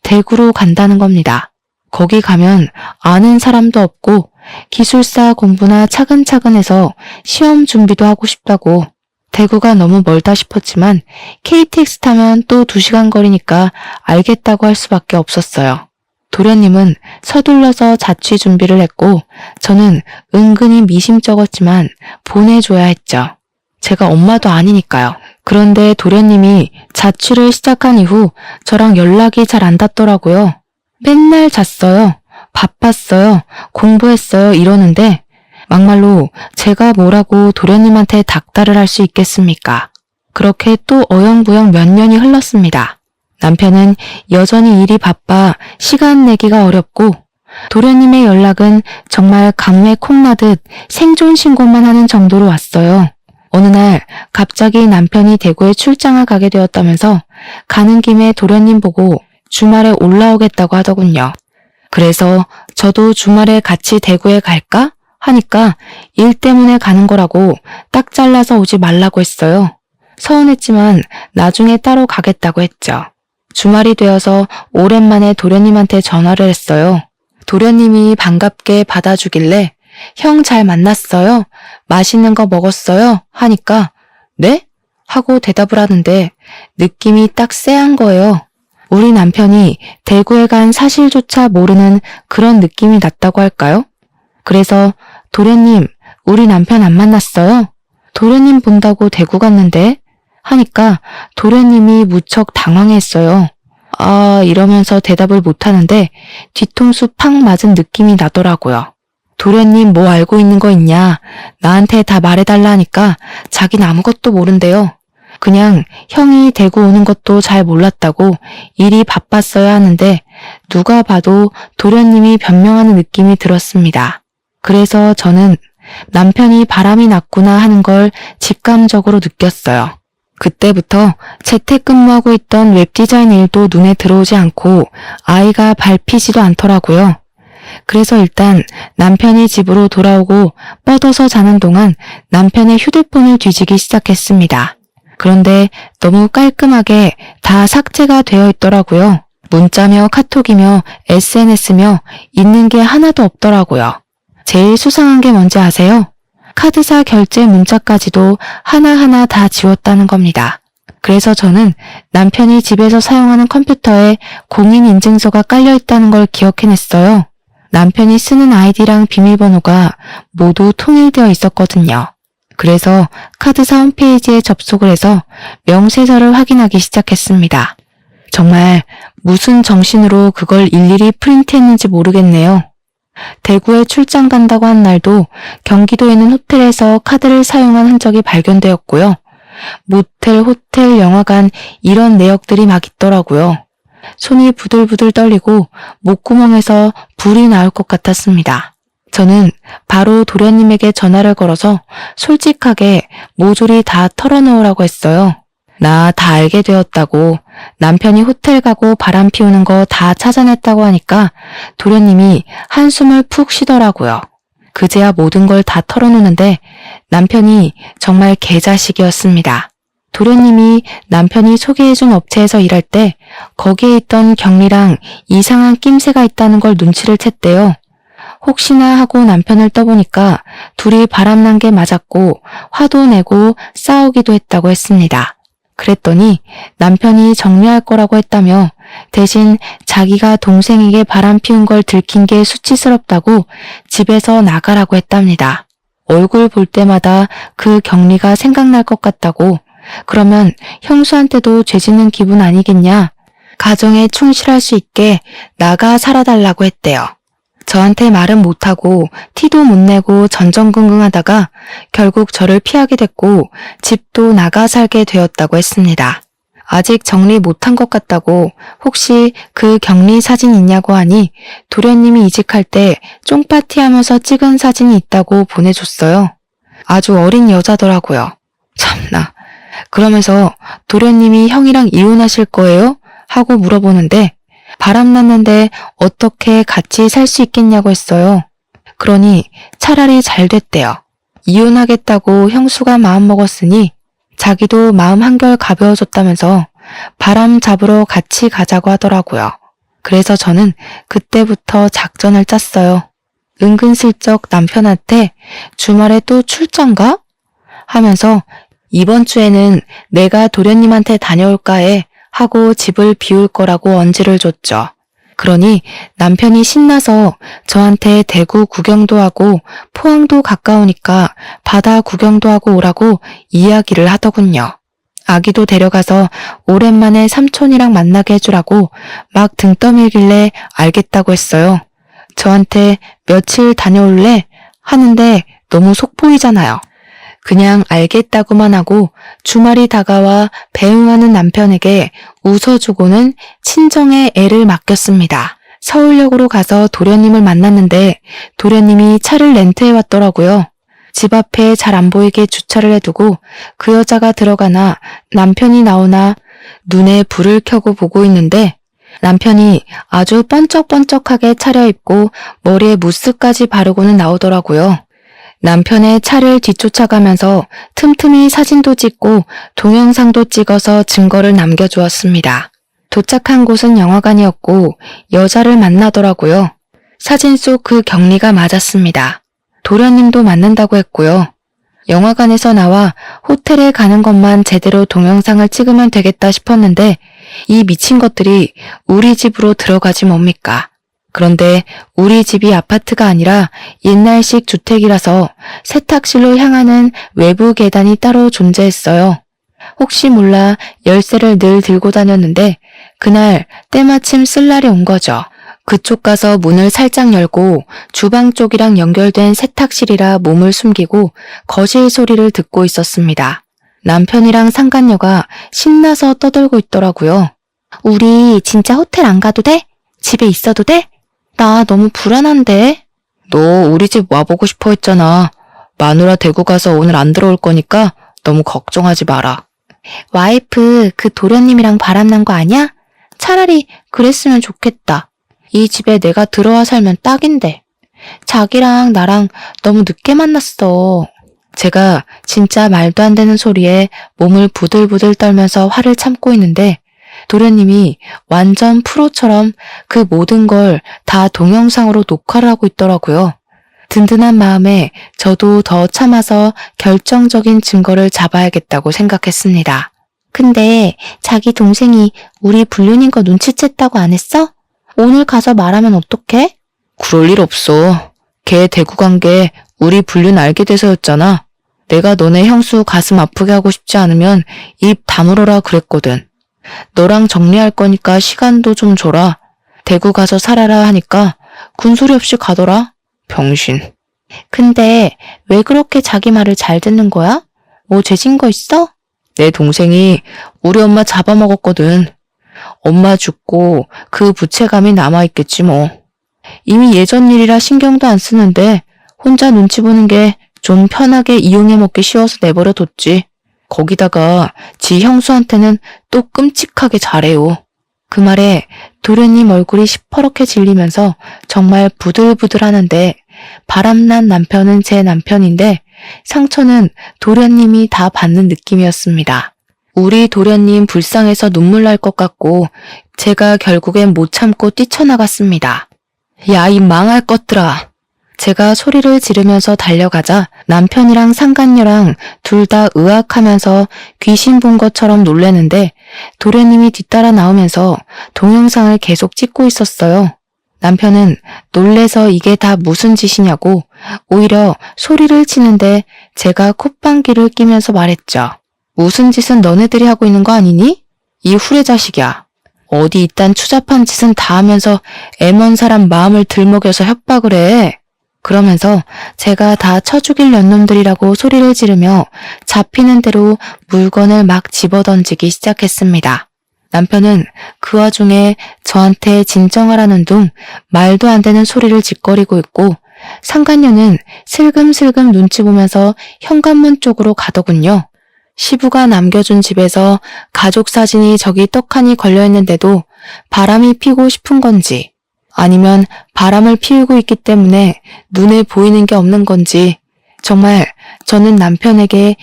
대구로 간다는 겁니다. 거기 가면 아는 사람도 없고 기술사 공부나 차근차근 해서 시험 준비도 하고 싶다고. 대구가 너무 멀다 싶었지만 KTX 타면 또 2시간 거리니까 알겠다고 할 수밖에 없었어요. 도련님은 서둘러서 자취 준비를 했고 저는 은근히 미심쩍었지만 보내줘야 했죠. 제가 엄마도 아니니까요. 그런데 도련님이 자취를 시작한 이후 저랑 연락이 잘 안 닿더라고요. 맨날 잤어요. 바빴어요. 공부했어요. 이러는데 막말로 제가 뭐라고 도련님한테 닥달을 할 수 있겠습니까? 그렇게 또 어영부영 몇 년이 흘렀습니다. 남편은 여전히 일이 바빠 시간 내기가 어렵고 도련님의 연락은 정말 강매 콩나듯 생존 신고만 하는 정도로 왔어요. 어느 날 갑자기 남편이 대구에 출장을 가게 되었다면서 가는 김에 도련님 보고 주말에 올라오겠다고 하더군요. 그래서 저도 주말에 같이 대구에 갈까? 하니까 일 때문에 가는 거라고 딱 잘라서 오지 말라고 했어요. 서운했지만 나중에 따로 가겠다고 했죠. 주말이 되어서 오랜만에 도련님한테 전화를 했어요. 도련님이 반갑게 받아주길래 형 잘 만났어요? 맛있는 거 먹었어요? 하니까 네? 하고 대답을 하는데 느낌이 딱 쎄한 거예요. 우리 남편이 대구에 간 사실조차 모르는 그런 느낌이 났다고 할까요? 그래서 도련님, 우리 남편 안 만났어요? 도련님 본다고 대구 갔는데? 하니까 도련님이 무척 당황했어요. 아, 이러면서 대답을 못하는데 뒤통수 팍 맞은 느낌이 나더라고요. 도련님 뭐 알고 있는 거 있냐? 나한테 다 말해달라 하니까 자긴 아무것도 모른대요. 그냥 형이 대구 오는 것도 잘 몰랐다고 일이 바빴어야 하는데 누가 봐도 도련님이 변명하는 느낌이 들었습니다. 그래서 저는 남편이 바람이 났구나 하는 걸 직감적으로 느꼈어요. 그때부터 재택근무하고 있던 웹디자인 일도 눈에 들어오지 않고 아이가 밟히지도 않더라고요. 그래서 일단 남편이 집으로 돌아오고 뻗어서 자는 동안 남편의 휴대폰을 뒤지기 시작했습니다. 그런데 너무 깔끔하게 다 삭제가 되어 있더라고요. 문자며 카톡이며 SNS며 있는 게 하나도 없더라고요. 제일 수상한 게 뭔지 아세요? 카드사 결제 문자까지도 하나하나 다 지웠다는 겁니다. 그래서 저는 남편이 집에서 사용하는 컴퓨터에 공인인증서가 깔려 있다는 걸 기억해냈어요. 남편이 쓰는 아이디랑 비밀번호가 모두 통일되어 있었거든요. 그래서 카드사 홈페이지에 접속을 해서 명세서를 확인하기 시작했습니다. 정말 무슨 정신으로 그걸 일일이 프린트했는지 모르겠네요. 대구에 출장 간다고 한 날도 경기도에 있는 호텔에서 카드를 사용한 흔적이 발견되었고요. 모텔, 호텔, 영화관 이런 내역들이 막 있더라고요. 손이 부들부들 떨리고 목구멍에서 불이 나올 것 같았습니다. 저는 바로 도련님에게 전화를 걸어서 솔직하게 모조리 다 털어놓으라고 했어요. 나 다 알게 되었다고, 남편이 호텔 가고 바람 피우는 거 다 찾아냈다고 하니까 도련님이 한숨을 푹 쉬더라고요. 그제야 모든 걸 다 털어놓는데 남편이 정말 개자식이었습니다. 도련님이 남편이 소개해준 업체에서 일할 때 거기에 있던 경리랑 이상한 낌새가 있다는 걸 눈치를 챘대요. 혹시나 하고 남편을 떠보니까 둘이 바람난 게 맞았고 화도 내고 싸우기도 했다고 했습니다. 그랬더니 남편이 정리할 거라고 했다며 대신 자기가 동생에게 바람 피운 걸 들킨 게 수치스럽다고 집에서 나가라고 했답니다. 얼굴 볼 때마다 그 경리가 생각날 것 같다고, 그러면 형수한테도 죄짓는 기분 아니겠냐? 가정에 충실할 수 있게 나가 살아달라고 했대요. 저한테 말은 못하고 티도 못 내고 전전긍긍하다가 결국 저를 피하게 됐고 집도 나가 살게 되었다고 했습니다. 아직 정리 못한 것 같다고 혹시 그 격리 사진 있냐고 하니 도련님이 이직할 때 쫑파티하면서 찍은 사진이 있다고 보내줬어요. 아주 어린 여자더라고요. 참나. 그러면서 도련님이 형이랑 이혼하실 거예요? 하고 물어보는데 바람났는데 어떻게 같이 살 수 있겠냐고 했어요. 그러니 차라리 잘 됐대요. 이혼하겠다고 형수가 마음먹었으니 자기도 마음 한결 가벼워졌다면서 바람 잡으러 같이 가자고 하더라고요. 그래서 저는 그때부터 작전을 짰어요. 은근슬쩍 남편한테 주말에 또 출장 가? 하면서 이번 주에는 내가 도련님한테 다녀올까 해 하고 집을 비울 거라고 언지를 줬죠. 그러니 남편이 신나서 저한테 대구 구경도 하고 포항도 가까우니까 바다 구경도 하고 오라고 이야기를 하더군요. 아기도 데려가서 오랜만에 삼촌이랑 만나게 해주라고 막 등 떠밀길래 알겠다고 했어요. 저한테 며칠 다녀올래? 하는데 너무 속 보이잖아요. 그냥 알겠다고만 하고 주말이 다가와 배웅하는 남편에게 웃어주고는 친정에 애를 맡겼습니다. 서울역으로 가서 도련님을 만났는데 도련님이 차를 렌트해 왔더라고요. 집 앞에 잘 안 보이게 주차를 해두고 그 여자가 들어가나 남편이 나오나 눈에 불을 켜고 보고 있는데 남편이 아주 번쩍번쩍하게 차려입고 머리에 무스까지 바르고는 나오더라고요. 남편의 차를 뒤쫓아가면서 틈틈이 사진도 찍고 동영상도 찍어서 증거를 남겨주었습니다. 도착한 곳은 영화관이었고 여자를 만나더라고요. 사진 속 그 경리가 맞았습니다. 도련님도 맞는다고 했고요. 영화관에서 나와 호텔에 가는 것만 제대로 동영상을 찍으면 되겠다 싶었는데 이 미친 것들이 우리 집으로 들어가지 뭡니까? 그런데 우리 집이 아파트가 아니라 옛날식 주택이라서 세탁실로 향하는 외부 계단이 따로 존재했어요. 혹시 몰라 열쇠를 늘 들고 다녔는데 그날 때마침 쓸 날이 온 거죠. 그쪽 가서 문을 살짝 열고 주방 쪽이랑 연결된 세탁실이라 몸을 숨기고 거실 소리를 듣고 있었습니다. 남편이랑 상간녀가 신나서 떠들고 있더라고요. 우리 진짜 호텔 안 가도 돼? 집에 있어도 돼? 나 너무 불안한데? 너 우리 집 와보고 싶어 했잖아. 마누라 대구 가서 오늘 안 들어올 거니까 너무 걱정하지 마라. 와이프 그 도련님이랑 바람난 거 아니야? 차라리 그랬으면 좋겠다. 이 집에 내가 들어와 살면 딱인데. 자기랑 나랑 너무 늦게 만났어. 제가 진짜 말도 안 되는 소리에 몸을 부들부들 떨면서 화를 참고 있는데 도련님이 완전 프로처럼 그 모든 걸 다 동영상으로 녹화를 하고 있더라고요. 든든한 마음에 저도 더 참아서 결정적인 증거를 잡아야겠다고 생각했습니다. 근데 자기 동생이 우리 불륜인 거 눈치챘다고 안 했어? 오늘 가서 말하면 어떡해? 그럴 일 없어. 걔 대구 간 게 우리 불륜 알게 돼서였잖아. 내가 너네 형수 가슴 아프게 하고 싶지 않으면 입 다물어라 그랬거든. 너랑 정리할 거니까 시간도 좀 줘라. 대구 가서 살아라 하니까 군소리 없이 가더라. 병신. 근데 왜 그렇게 자기 말을 잘 듣는 거야? 뭐 죄진 거 있어? 내 동생이 우리 엄마 잡아먹었거든. 엄마 죽고 그 부채감이 남아있겠지 뭐. 이미 예전 일이라 신경도 안 쓰는데 혼자 눈치 보는 게 좀 편하게 이용해 먹기 쉬워서 내버려 뒀지. 거기다가 지 형수한테는 또 끔찍하게 잘해요. 그 말에 도련님 얼굴이 시퍼렇게 질리면서 정말 부들부들하는데 바람난 남편은 제 남편인데 상처는 도련님이 다 받는 느낌이었습니다. 우리 도련님 불쌍해서 눈물 날 것 같고 제가 결국엔 못 참고 뛰쳐나갔습니다. 야, 이 망할 것들아. 제가 소리를 지르면서 달려가자 남편이랑 상간녀랑 둘 다 으악하면서 귀신 본 것처럼 놀래는데 도련님이 뒤따라 나오면서 동영상을 계속 찍고 있었어요. 남편은 놀래서 이게 다 무슨 짓이냐고 오히려 소리를 치는데 제가 콧방귀를 끼면서 말했죠. 무슨 짓은 너네들이 하고 있는 거 아니니? 이 후레자식이야. 어디 이딴 추잡한 짓은 다 하면서 애먼 사람 마음을 들먹여서 협박을 해. 그러면서 제가 다 쳐죽일 년놈들이라고 소리를 지르며 잡히는 대로 물건을 막 집어던지기 시작했습니다. 남편은 그 와중에 저한테 진정하라는 둥 말도 안 되는 소리를 짓거리고 있고 상간녀는 슬금슬금 눈치 보면서 현관문 쪽으로 가더군요. 시부가 남겨준 집에서 가족 사진이 저기 떡하니 걸려있는데도 바람이 피고 싶은 건지 아니면 바람을 피우고 있기 때문에 눈에 보이는 게 없는 건지 정말 저는 남편에게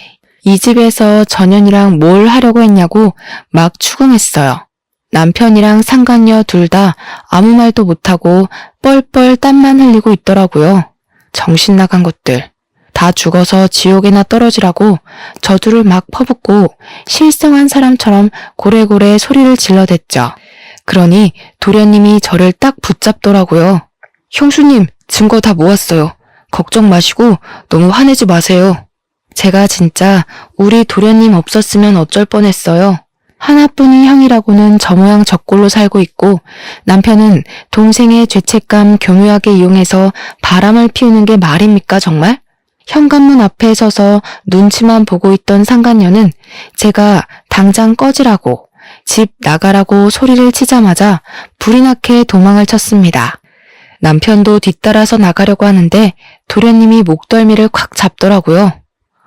이 집에서 전현이랑 뭘 하려고 했냐고 막 추궁했어요. 남편이랑 상간녀 둘 다 아무 말도 못하고 뻘뻘 땀만 흘리고 있더라고요. 정신 나간 것들. 다 죽어서 지옥에나 떨어지라고 저주를 막 퍼붓고 실성한 사람처럼 고래고래 소리를 질러댔죠. 그러니 도련님이 저를 딱 붙잡더라고요. 형수님, 증거 다 모았어요. 걱정 마시고 너무 화내지 마세요. 제가 진짜 우리 도련님 없었으면 어쩔 뻔했어요. 하나뿐인 형이라고는 저 모양 저 꼴로 살고 있고 남편은 동생의 죄책감 교묘하게 이용해서 바람을 피우는 게 말입니까 정말? 현관문 앞에 서서 눈치만 보고 있던 상간녀는 제가 당장 꺼지라고 집 나가라고 소리를 치자마자 불이 나게 도망을 쳤습니다. 남편도 뒤따라서 나가려고 하는데 도련님이 목덜미를 콱 잡더라고요.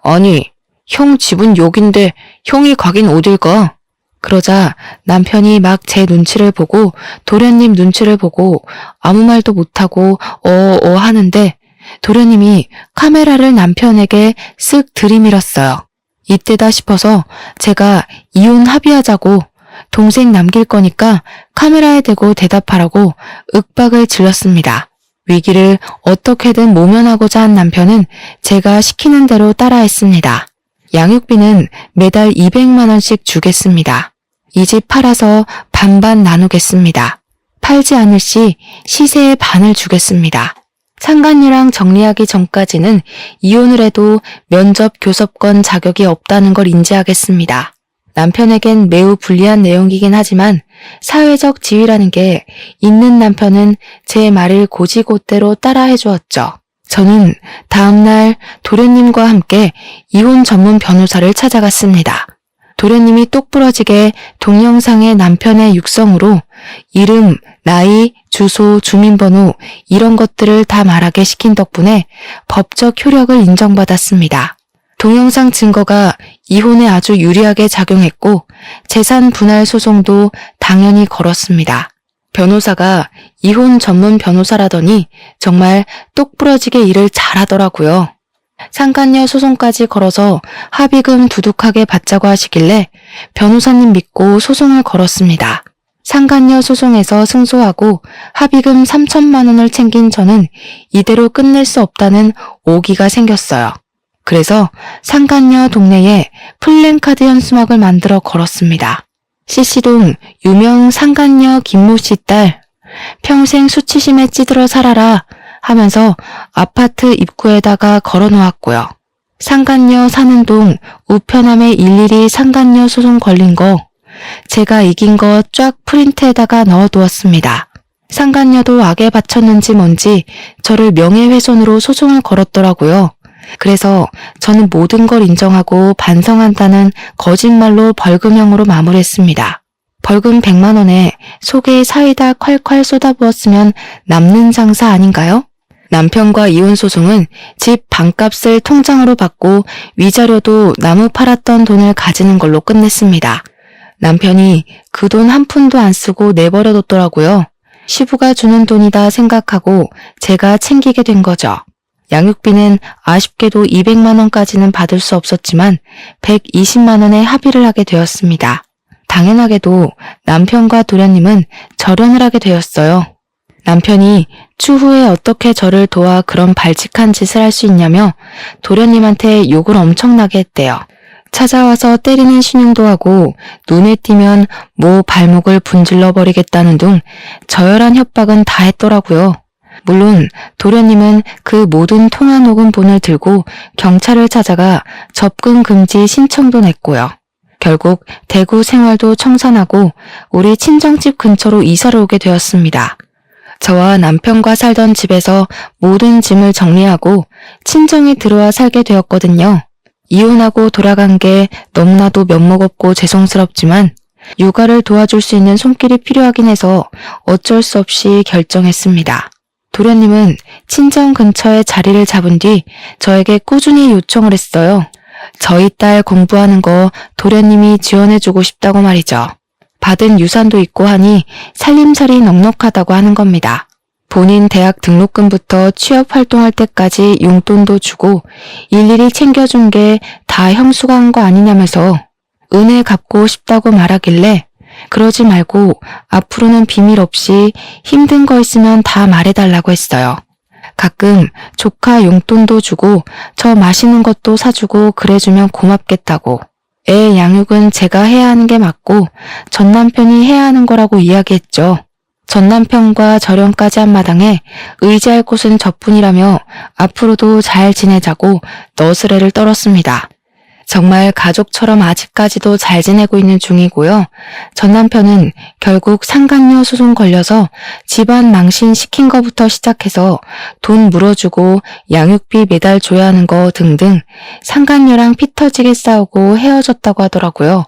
아니, 형 집은 여긴데 형이 가긴 어딜 가? 그러자 남편이 막 제 눈치를 보고 도련님 눈치를 보고 아무 말도 못하고 하는데 도련님이 카메라를 남편에게 쓱 들이밀었어요. 이때다 싶어서 제가 이혼 합의하자고 동생 남길 거니까 카메라에 대고 대답하라고 윽박을 질렀습니다. 위기를 어떻게든 모면하고자 한 남편은 제가 시키는 대로 따라했습니다. 양육비는 매달 200만 원씩 주겠습니다. 이 집 팔아서 반반 나누겠습니다. 팔지 않을 시 시세의 반을 주겠습니다. 상간녀랑 정리하기 전까지는 이혼을 해도 면접 교섭권 자격이 없다는 걸 인지하겠습니다. 남편에겐 매우 불리한 내용이긴 하지만 사회적 지위라는 게 있는 남편은 제 말을 곧이곧대로 따라해 주었죠. 저는 다음날 도련님과 함께 이혼 전문 변호사를 찾아갔습니다. 도련님이 똑부러지게 동영상의 남편의 육성으로 이름, 나이, 주소, 주민번호 이런 것들을 다 말하게 시킨 덕분에 법적 효력을 인정받았습니다. 동영상 증거가 이혼에 아주 유리하게 작용했고 재산 분할 소송도 당연히 걸었습니다. 변호사가 이혼 전문 변호사라더니 정말 똑부러지게 일을 잘하더라고요. 상간녀 소송까지 걸어서 합의금 두둑하게 받자고 하시길래 변호사님 믿고 소송을 걸었습니다. 상간녀 소송에서 승소하고 합의금 3천만 원을 챙긴 저는 이대로 끝낼 수 없다는 오기가 생겼어요. 그래서 상간녀 동네에 플랜카드 현수막을 만들어 걸었습니다. CC동 유명 상간녀 김모 씨 딸, 평생 수치심에 찌들어 살아라 하면서 아파트 입구에다가 걸어놓았고요. 상간녀 사는 동 우편함에 일일이 상간녀 소송 걸린 거, 제가 이긴 거 쫙 프린트에다가 넣어두었습니다. 상간녀도 악에 바쳤는지 뭔지 저를 명예훼손으로 소송을 걸었더라고요. 그래서 저는 모든 걸 인정하고 반성한다는 거짓말로 벌금형으로 마무리했습니다. 벌금 100만 원에 속에 사이다 콸콸 쏟아부었으면 남는 장사 아닌가요? 남편과 이혼 소송은 집 반값을 통장으로 받고 위자료도 나무 팔았던 돈을 가지는 걸로 끝냈습니다. 남편이 그 돈 한 푼도 안 쓰고 내버려뒀더라고요. 시부가 주는 돈이다 생각하고 제가 챙기게 된 거죠. 양육비는 아쉽게도 200만 원까지는 받을 수 없었지만 120만 원에 합의를 하게 되었습니다. 당연하게도 남편과 도련님은 절연을 하게 되었어요. 남편이 추후에 어떻게 저를 도와 그런 발칙한 짓을 할 수 있냐며 도련님한테 욕을 엄청나게 했대요. 찾아와서 때리는 신용도 하고 눈에 띄면 모 발목을 분질러 버리겠다는 등 저열한 협박은 다 했더라고요. 물론 도련님은 그 모든 통화 녹음본을 들고 경찰을 찾아가 접근 금지 신청도 냈고요. 결국 대구 생활도 청산하고 우리 친정집 근처로 이사를 오게 되었습니다. 저와 남편과 살던 집에서 모든 짐을 정리하고 친정에 들어와 살게 되었거든요. 이혼하고 돌아간 게 너무나도 면목없고 죄송스럽지만 육아를 도와줄 수 있는 손길이 필요하긴 해서 어쩔 수 없이 결정했습니다. 도련님은 친정 근처에 자리를 잡은 뒤 저에게 꾸준히 요청을 했어요. 저희 딸 공부하는 거 도련님이 지원해주고 싶다고 말이죠. 받은 유산도 있고 하니 살림살이 넉넉하다고 하는 겁니다. 본인 대학 등록금부터 취업 활동할 때까지 용돈도 주고 일일이 챙겨준 게 다 형수가 한 거 아니냐면서 은혜 갚고 싶다고 말하길래 그러지 말고 앞으로는 비밀 없이 힘든 거 있으면 다 말해달라고 했어요. 가끔 조카 용돈도 주고 저 맛있는 것도 사주고 그래주면 고맙겠다고. 애 양육은 제가 해야 하는 게 맞고 전 남편이 해야 하는 거라고 이야기했죠. 전 남편과 절연까지 한 마당에 의지할 곳은 저뿐이라며 앞으로도 잘 지내자고 너스레를 떨었습니다. 정말 가족처럼 아직까지도 잘 지내고 있는 중이고요. 전 남편은 결국 상간녀 소송 걸려서 집안 망신 시킨 거부터 시작해서 돈 물어주고 양육비 매달 줘야 하는 거 등등 상간녀랑 피 터지게 싸우고 헤어졌다고 하더라고요.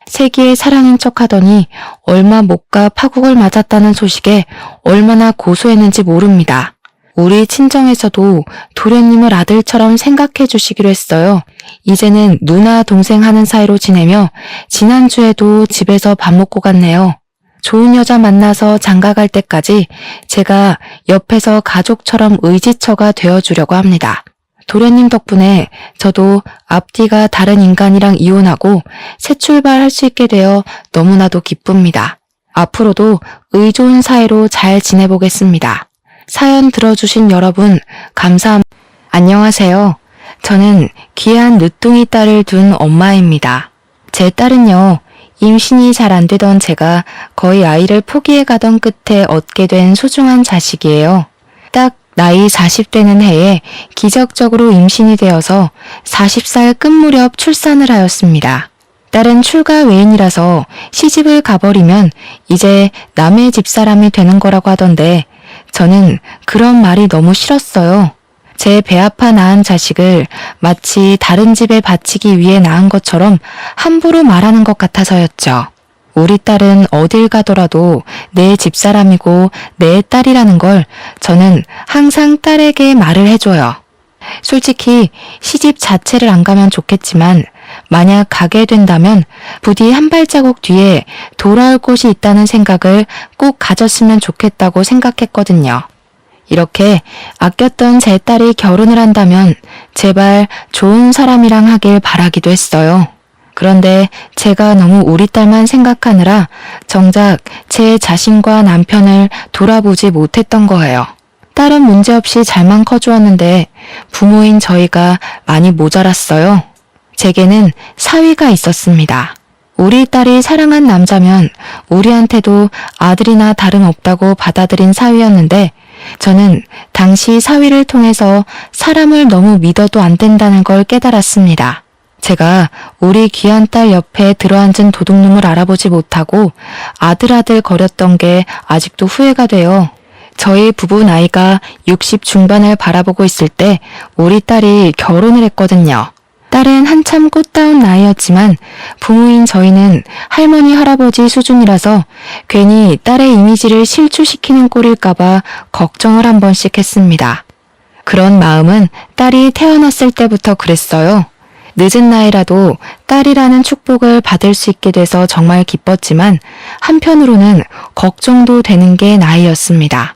세기의 사랑인 척하더니 얼마 못 가 파국을 맞았다는 소식에 얼마나 고소했는지 모릅니다. 우리 친정에서도 도련님을 아들처럼 생각해 주시기로 했어요. 이제는 누나 동생 하는 사이로 지내며 지난주에도 집에서 밥 먹고 갔네요. 좋은 여자 만나서 장가 갈 때까지 제가 옆에서 가족처럼 의지처가 되어주려고 합니다. 도련님 덕분에 저도 앞뒤가 다른 인간이랑 이혼하고 새 출발할 수 있게 되어 너무나도 기쁩니다. 앞으로도 의좋은 사이로 잘 지내보겠습니다. 사연 들어주신 여러분 감사합니다. 안녕하세요. 저는 귀한 늦둥이 딸을 둔 엄마입니다. 제 딸은요, 임신이 잘 안 되던 제가 거의 아이를 포기해 가던 끝에 얻게 된 소중한 자식이에요. 딱 나이 40되는 해에 기적적으로 임신이 되어서 40살 끝 무렵 출산을 하였습니다. 딸은 출가 외인이라서 시집을 가버리면 이제 남의 집사람이 되는 거라고 하던데 저는 그런 말이 너무 싫었어요. 제 배 아파 낳은 자식을 마치 다른 집에 바치기 위해 낳은 것처럼 함부로 말하는 것 같아서였죠. 우리 딸은 어딜 가더라도 내 집사람이고 내 딸이라는 걸 저는 항상 딸에게 말을 해줘요. 솔직히 시집 자체를 안 가면 좋겠지만 만약 가게 된다면 부디 한 발자국 뒤에 돌아올 곳이 있다는 생각을 꼭 가졌으면 좋겠다고 생각했거든요. 이렇게 아꼈던 제 딸이 결혼을 한다면 제발 좋은 사람이랑 하길 바라기도 했어요. 그런데 제가 너무 우리 딸만 생각하느라 정작 제 자신과 남편을 돌아보지 못했던 거예요. 딸은 문제없이 잘만 커주었는데 부모인 저희가 많이 모자랐어요. 제게는 사위가 있었습니다. 우리 딸이 사랑한 남자면 우리한테도 아들이나 다름없다고 받아들인 사위였는데 저는 당시 사위를 통해서 사람을 너무 믿어도 안 된다는 걸 깨달았습니다. 제가 우리 귀한 딸 옆에 들어앉은 도둑놈을 알아보지 못하고 아들아들 거렸던 게 아직도 후회가 돼요. 저희 부부 나이가 60 중반을 바라보고 있을 때 우리 딸이 결혼을 했거든요. 딸은 한참 꽃다운 나이였지만 부모인 저희는 할머니 할아버지 수준이라서 괜히 딸의 이미지를 실추시키는 꼴일까봐 걱정을 한 번씩 했습니다. 그런 마음은 딸이 태어났을 때부터 그랬어요. 늦은 나이라도 딸이라는 축복을 받을 수 있게 돼서 정말 기뻤지만 한편으로는 걱정도 되는 게 나이였습니다.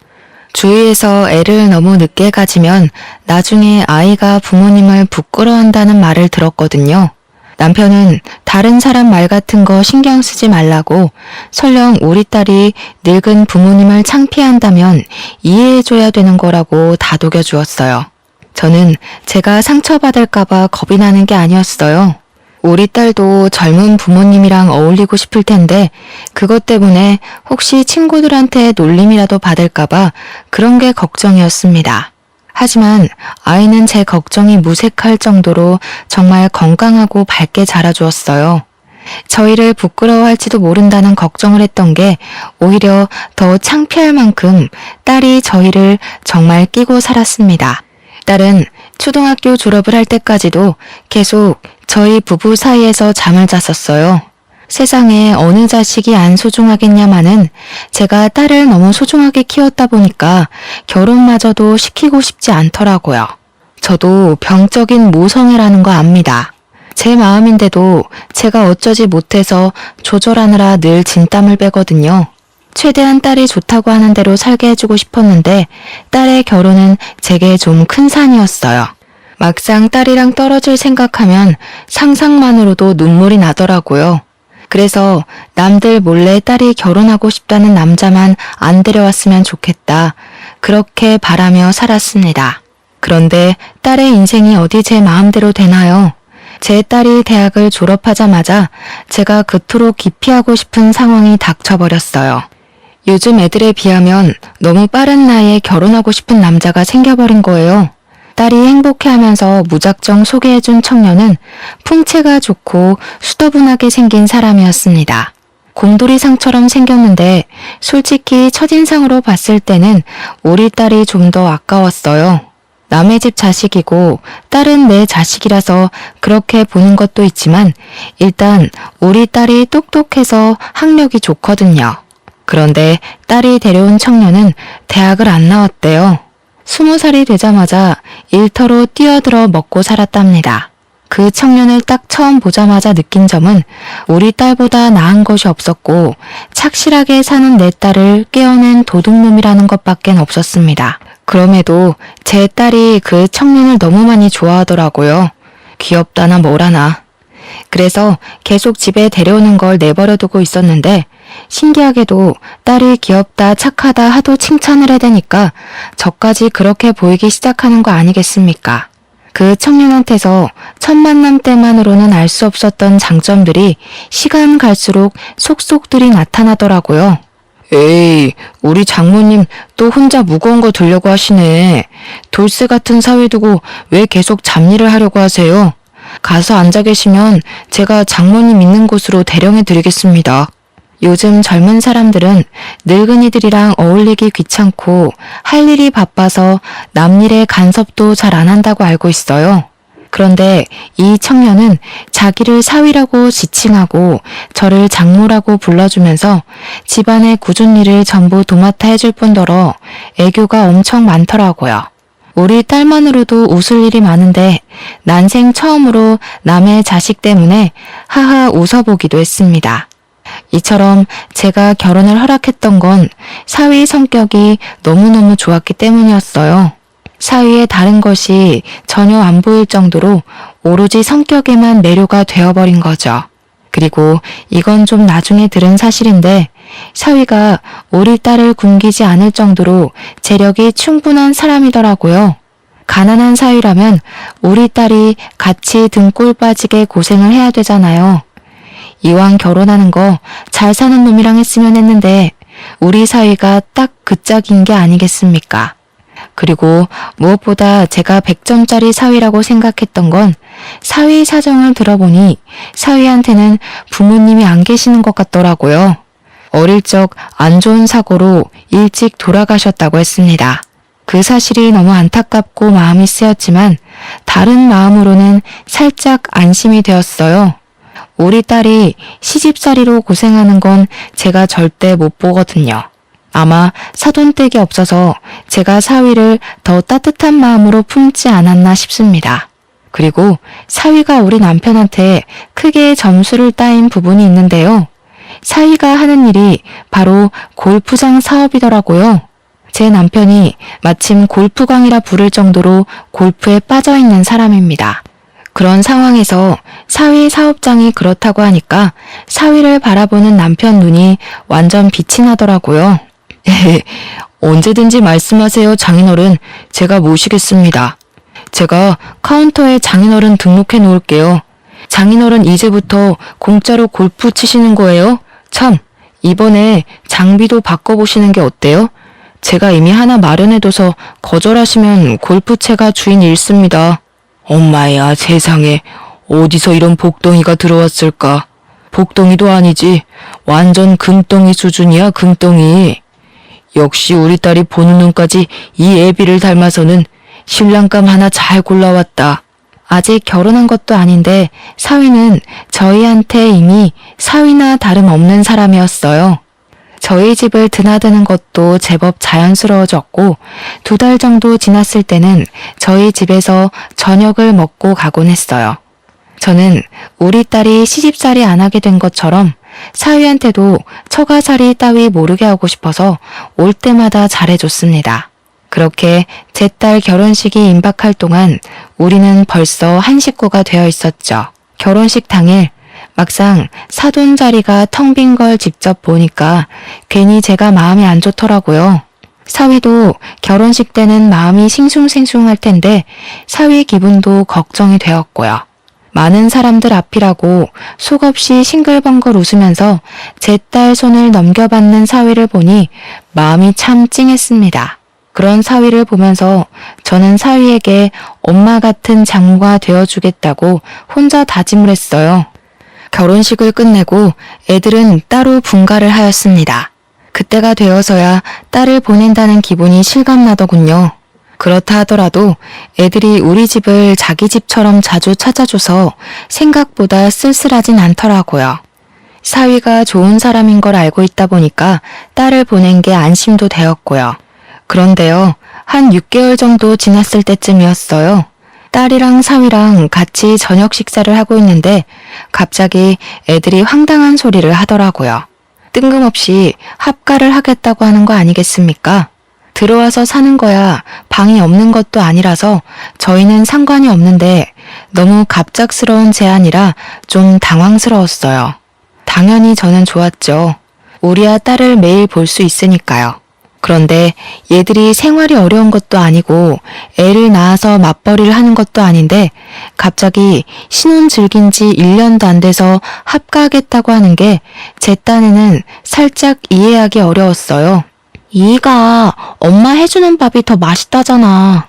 주위에서 애를 너무 늦게 가지면 나중에 아이가 부모님을 부끄러워한다는 말을 들었거든요. 남편은 다른 사람 말 같은 거 신경 쓰지 말라고 설령 우리 딸이 늙은 부모님을 창피한다면 이해해줘야 되는 거라고 다독여 주었어요. 저는 제가 상처받을까봐 겁이 나는 게 아니었어요. 우리 딸도 젊은 부모님이랑 어울리고 싶을 텐데 그것 때문에 혹시 친구들한테 놀림이라도 받을까봐 그런 게 걱정이었습니다. 하지만 아이는 제 걱정이 무색할 정도로 정말 건강하고 밝게 자라주었어요. 저희를 부끄러워할지도 모른다는 걱정을 했던 게 오히려 더 창피할 만큼 딸이 저희를 정말 끼고 살았습니다. 딸은 초등학교 졸업을 할 때까지도 계속 저희 부부 사이에서 잠을 잤었어요. 세상에 어느 자식이 안 소중하겠냐마는 제가 딸을 너무 소중하게 키웠다 보니까 결혼마저도 시키고 싶지 않더라고요. 저도 병적인 모성애라는 거 압니다. 제 마음인데도 제가 어쩌지 못해서 조절하느라 늘 진땀을 빼거든요. 최대한 딸이 좋다고 하는 대로 살게 해주고 싶었는데 딸의 결혼은 제게 좀 큰 산이었어요. 막상 딸이랑 떨어질 생각하면 상상만으로도 눈물이 나더라고요. 그래서 남들 몰래 딸이 결혼하고 싶다는 남자만 안 데려왔으면 좋겠다. 그렇게 바라며 살았습니다. 그런데 딸의 인생이 어디 제 마음대로 되나요? 제 딸이 대학을 졸업하자마자 제가 그토록 기피하고 싶은 상황이 닥쳐버렸어요. 요즘 애들에 비하면 너무 빠른 나이에 결혼하고 싶은 남자가 생겨버린 거예요. 딸이 행복해하면서 무작정 소개해준 청년은 풍채가 좋고 수더분하게 생긴 사람이었습니다. 곰돌이상처럼 생겼는데 솔직히 첫인상으로 봤을 때는 우리 딸이 좀 더 아까웠어요. 남의 집 자식이고 딸은 내 자식이라서 그렇게 보는 것도 있지만 일단 우리 딸이 똑똑해서 학력이 좋거든요. 그런데 딸이 데려온 청년은 대학을 안 나왔대요. 20살이 되자마자 일터로 뛰어들어 먹고 살았답니다. 그 청년을 딱 처음 보자마자 느낀 점은 우리 딸보다 나은 것이 없었고 착실하게 사는 내 딸을 깨어낸 도둑놈이라는 것밖엔 없었습니다. 그럼에도 제 딸이 그 청년을 너무 많이 좋아하더라고요. 귀엽다나 뭐라나. 그래서 계속 집에 데려오는 걸 내버려두고 있었는데 신기하게도 딸이 귀엽다 착하다 하도 칭찬을 해대니까 저까지 그렇게 보이기 시작하는 거 아니겠습니까? 그 청년한테서 첫 만남 때만으로는 알 수 없었던 장점들이 시간 갈수록 속속들이 나타나더라고요. 에이, 우리 장모님 또 혼자 무거운 거 들려고 하시네. 돌쇠 같은 사위 두고 왜 계속 잡일을 하려고 하세요? 가서 앉아 계시면 제가 장모님 있는 곳으로 대령해 드리겠습니다. 요즘 젊은 사람들은 늙은이들이랑 어울리기 귀찮고 할 일이 바빠서 남 일에 간섭도 잘 안 한다고 알고 있어요. 그런데 이 청년은 자기를 사위라고 지칭하고 저를 장모라고 불러주면서 집안의 굳은 일을 전부 도맡아 해줄 뿐더러 애교가 엄청 많더라고요. 우리 딸만으로도 웃을 일이 많은데 난생 처음으로 남의 자식 때문에 하하 웃어보기도 했습니다. 이처럼 제가 결혼을 허락했던 건 사위 성격이 너무너무 좋았기 때문이었어요. 사위의 다른 것이 전혀 안 보일 정도로 오로지 성격에만 매료가 되어버린 거죠. 그리고 이건 좀 나중에 들은 사실인데 사위가 우리 딸을 굶기지 않을 정도로 재력이 충분한 사람이더라고요. 가난한 사위라면 우리 딸이 같이 등골 빠지게 고생을 해야 되잖아요. 이왕 결혼하는 거 잘 사는 놈이랑 했으면 했는데 우리 사위가 딱 그 짝인 게 아니겠습니까? 그리고 무엇보다 제가 100점짜리 사위라고 생각했던 건 사위 사정을 들어보니 사위한테는 부모님이 안 계시는 것 같더라고요. 어릴 적 안 좋은 사고로 일찍 돌아가셨다고 했습니다. 그 사실이 너무 안타깝고 마음이 쓰였지만 다른 마음으로는 살짝 안심이 되었어요. 우리 딸이 시집살이로 고생하는 건 제가 절대 못 보거든요. 아마 사돈댁이 없어서 제가 사위를 더 따뜻한 마음으로 품지 않았나 싶습니다. 그리고 사위가 우리 남편한테 크게 점수를 따인 부분이 있는데요. 사위가 하는 일이 바로 골프장 사업이더라고요. 제 남편이 마침 골프광이라 부를 정도로 골프에 빠져있는 사람입니다. 그런 상황에서 사위 사업장이 그렇다고 하니까 사위를 바라보는 남편 눈이 완전 빛이 나더라고요. 언제든지 말씀하세요, 장인어른. 제가 모시겠습니다. 제가 카운터에 장인어른 등록해 놓을게요. 장인어른 이제부터 공짜로 골프 치시는 거예요? 참, 이번에 장비도 바꿔보시는 게 어때요? 제가 이미 하나 마련해둬서 거절하시면 골프채가 주인 잃습니다. 엄마야, 세상에 어디서 이런 복덩이가 들어왔을까? 복덩이도 아니지. 완전 금덩이 수준이야, 금덩이. 역시 우리 딸이 보는 눈까지 이 애비를 닮아서는 신랑감 하나 잘 골라왔다. 아직 결혼한 것도 아닌데 사위는 저희한테 이미 사위나 다름없는 사람이었어요. 저희 집을 드나드는 것도 제법 자연스러워졌고 2달 정도 지났을 때는 저희 집에서 저녁을 먹고 가곤 했어요. 저는 우리 딸이 시집살이 안 하게 된 것처럼 사위한테도 처가살이 따위 모르게 하고 싶어서 올 때마다 잘해줬습니다. 그렇게 제 딸 결혼식이 임박할 동안 우리는 벌써 한 식구가 되어 있었죠. 결혼식 당일 막상 사돈 자리가 텅 빈 걸 직접 보니까 괜히 제가 마음이 안 좋더라고요. 사위도 결혼식 때는 마음이 싱숭생숭할 텐데 사위 기분도 걱정이 되었고요. 많은 사람들 앞이라고 속없이 싱글벙글 웃으면서 제 딸 손을 넘겨받는 사위를 보니 마음이 참 찡했습니다. 그런 사위를 보면서 저는 사위에게 엄마 같은 장모가 되어주겠다고 혼자 다짐을 했어요. 결혼식을 끝내고 애들은 따로 분가를 하였습니다. 그때가 되어서야 딸을 보낸다는 기분이 실감나더군요. 그렇다 하더라도 애들이 우리 집을 자기 집처럼 자주 찾아줘서 생각보다 쓸쓸하진 않더라고요. 사위가 좋은 사람인 걸 알고 있다 보니까 딸을 보낸 게 안심도 되었고요. 그런데요, 한 6개월 정도 지났을 때쯤이었어요. 딸이랑 사위랑 같이 저녁 식사를 하고 있는데 갑자기 애들이 황당한 소리를 하더라고요. 뜬금없이 합가를 하겠다고 하는 거 아니겠습니까? 들어와서 사는 거야 방이 없는 것도 아니라서 저희는 상관이 없는데 너무 갑작스러운 제안이라 좀 당황스러웠어요. 당연히 저는 좋았죠. 우리야 딸을 매일 볼 수 있으니까요. 그런데 얘들이 생활이 어려운 것도 아니고 애를 낳아서 맞벌이를 하는 것도 아닌데 갑자기 신혼 즐긴 지 1년도 안 돼서 합가하겠다고 하는 게 제 딴에는 살짝 이해하기 어려웠어요. 이가 엄마 해주는 밥이 더 맛있다잖아.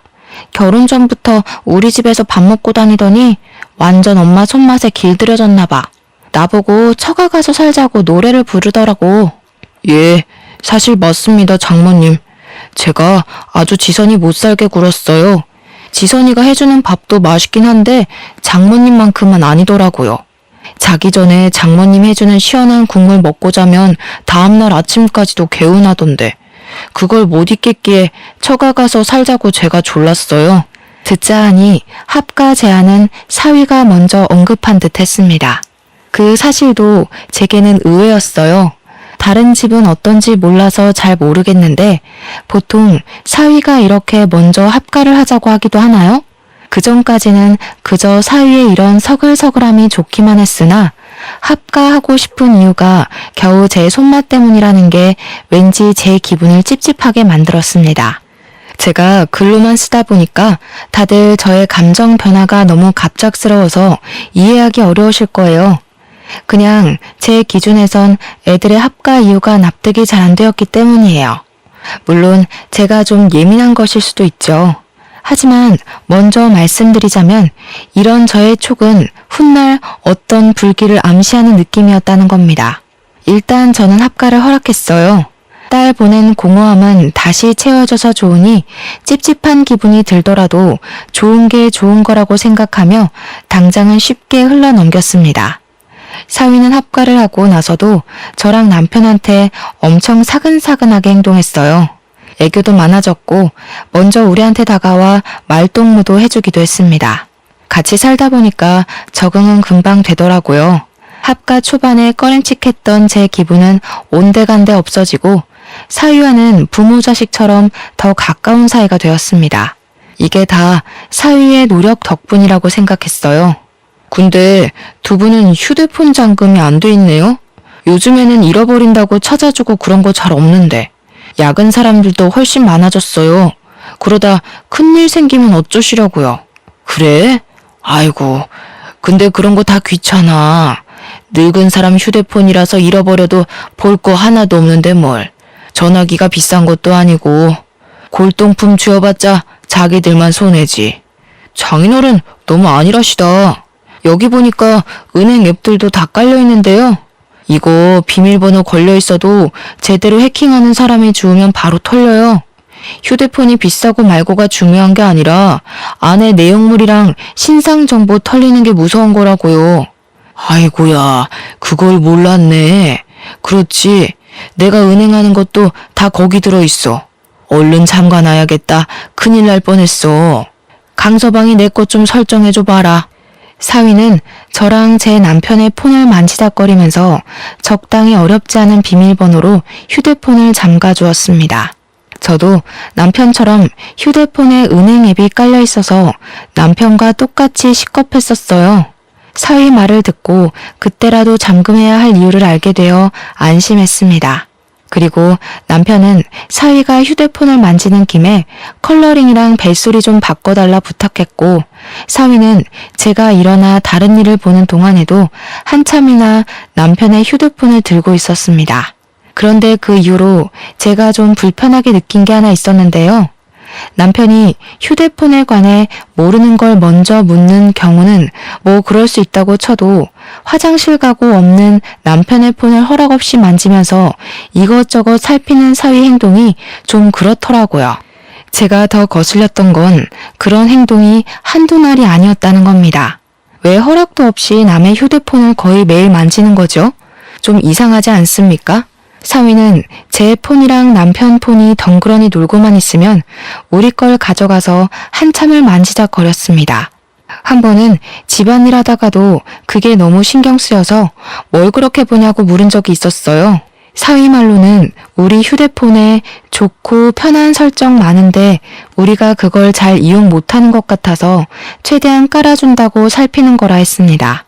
결혼 전부터 우리 집에서 밥 먹고 다니더니 완전 엄마 손맛에 길들여졌나 봐. 나보고 처가 가서 살자고 노래를 부르더라고. 예, 사실 맞습니다, 장모님. 제가 아주 지선이 못 살게 굴었어요. 지선이가 해주는 밥도 맛있긴 한데 장모님만큼은 아니더라고요. 자기 전에 장모님 해주는 시원한 국물 먹고 자면 다음날 아침까지도 개운하던데 그걸 못 잊겠기에 처가 가서 살자고 제가 졸랐어요. 듣자 하니 합가 제안은 사위가 먼저 언급한 듯 했습니다. 그 사실도 제게는 의외였어요. 다른 집은 어떤지 몰라서 잘 모르겠는데 보통 사위가 이렇게 먼저 합가를 하자고 하기도 하나요? 그전까지는 그저 사위의 이런 서글서글함이 좋기만 했으나 합가하고 싶은 이유가 겨우 제 손맛 때문이라는 게 왠지 제 기분을 찝찝하게 만들었습니다. 제가 글로만 쓰다 보니까 다들 저의 감정 변화가 너무 갑작스러워서 이해하기 어려우실 거예요. 그냥 제 기준에선 애들의 합가 이유가 납득이 잘 안 되었기 때문이에요. 물론 제가 좀 예민한 것일 수도 있죠. 하지만 먼저 말씀드리자면 이런 저의 촉은 훗날 어떤 불길을 암시하는 느낌이었다는 겁니다. 일단 저는 합가를 허락했어요. 딸 보낸 공허함은 다시 채워져서 좋으니 찝찝한 기분이 들더라도 좋은 게 좋은 거라고 생각하며 당장은 쉽게 흘러넘겼습니다. 사위는 합가를 하고 나서도 저랑 남편한테 엄청 사근사근하게 행동했어요. 애교도 많아졌고 먼저 우리한테 다가와 말동무도 해주기도 했습니다. 같이 살다 보니까 적응은 금방 되더라고요. 합가 초반에 꺼림칙했던 제 기분은 온데간데 없어지고 사위와는 부모 자식처럼 더 가까운 사이가 되었습니다. 이게 다 사위의 노력 덕분이라고 생각했어요. 근데 두 분은 휴대폰 잠금이 안 돼 있네요? 요즘에는 잃어버린다고 찾아주고 그런 거 잘 없는데. 야근 사람들도 훨씬 많아졌어요. 그러다 큰일 생기면 어쩌시려고요. 그래? 아이고, 근데 그런 거 다 귀찮아. 늙은 사람 휴대폰이라서 잃어버려도 볼 거 하나도 없는데 뭘. 전화기가 비싼 것도 아니고 골동품 쥐어봤자 자기들만 손해지. 장인어른 너무 안일하시다. 여기 보니까 은행 앱들도 다 깔려있는데요. 이거 비밀번호 걸려있어도 제대로 해킹하는 사람이 주우면 바로 털려요. 휴대폰이 비싸고 말고가 중요한 게 아니라 안에 내용물이랑 신상 정보 털리는 게 무서운 거라고요. 아이고야, 그걸 몰랐네. 그렇지, 내가 은행하는 것도 다 거기 들어있어. 얼른 잠가놔야겠다. 큰일 날 뻔했어. 강서방이 내 것 좀 설정해줘 봐라. 사위는 저랑 제 남편의 폰을 만지작거리면서 적당히 어렵지 않은 비밀번호로 휴대폰을 잠가주었습니다. 저도 남편처럼 휴대폰에 은행 앱이 깔려 있어서 남편과 똑같이 식겁했었어요. 사위 말을 듣고 그때라도 잠금해야 할 이유를 알게 되어 안심했습니다. 그리고 남편은 사위가 휴대폰을 만지는 김에 컬러링이랑 벨소리 좀 바꿔달라 부탁했고, 사위는 제가 일어나 다른 일을 보는 동안에도 한참이나 남편의 휴대폰을 들고 있었습니다. 그런데 그 이후로 제가 좀 불편하게 느낀 게 하나 있었는데요. 남편이 휴대폰에 관해 모르는 걸 먼저 묻는 경우는 뭐 그럴 수 있다고 쳐도 화장실 가고 없는 남편의 폰을 허락 없이 만지면서 이것저것 살피는 사위 행동이 좀 그렇더라고요. 제가 더 거슬렸던 건 그런 행동이 한두 날이 아니었다는 겁니다. 왜 허락도 없이 남의 휴대폰을 거의 매일 만지는 거죠? 좀 이상하지 않습니까? 사위는 제 폰이랑 남편 폰이 덩그러니 놀고만 있으면 우리 걸 가져가서 한참을 만지작거렸습니다. 한 번은 집안일 하다가도 그게 너무 신경 쓰여서 뭘 그렇게 보냐고 물은 적이 있었어요. 사위 말로는 우리 휴대폰에 좋고 편한 설정 많은데 우리가 그걸 잘 이용 못하는 것 같아서 최대한 깔아준다고 살피는 거라 했습니다.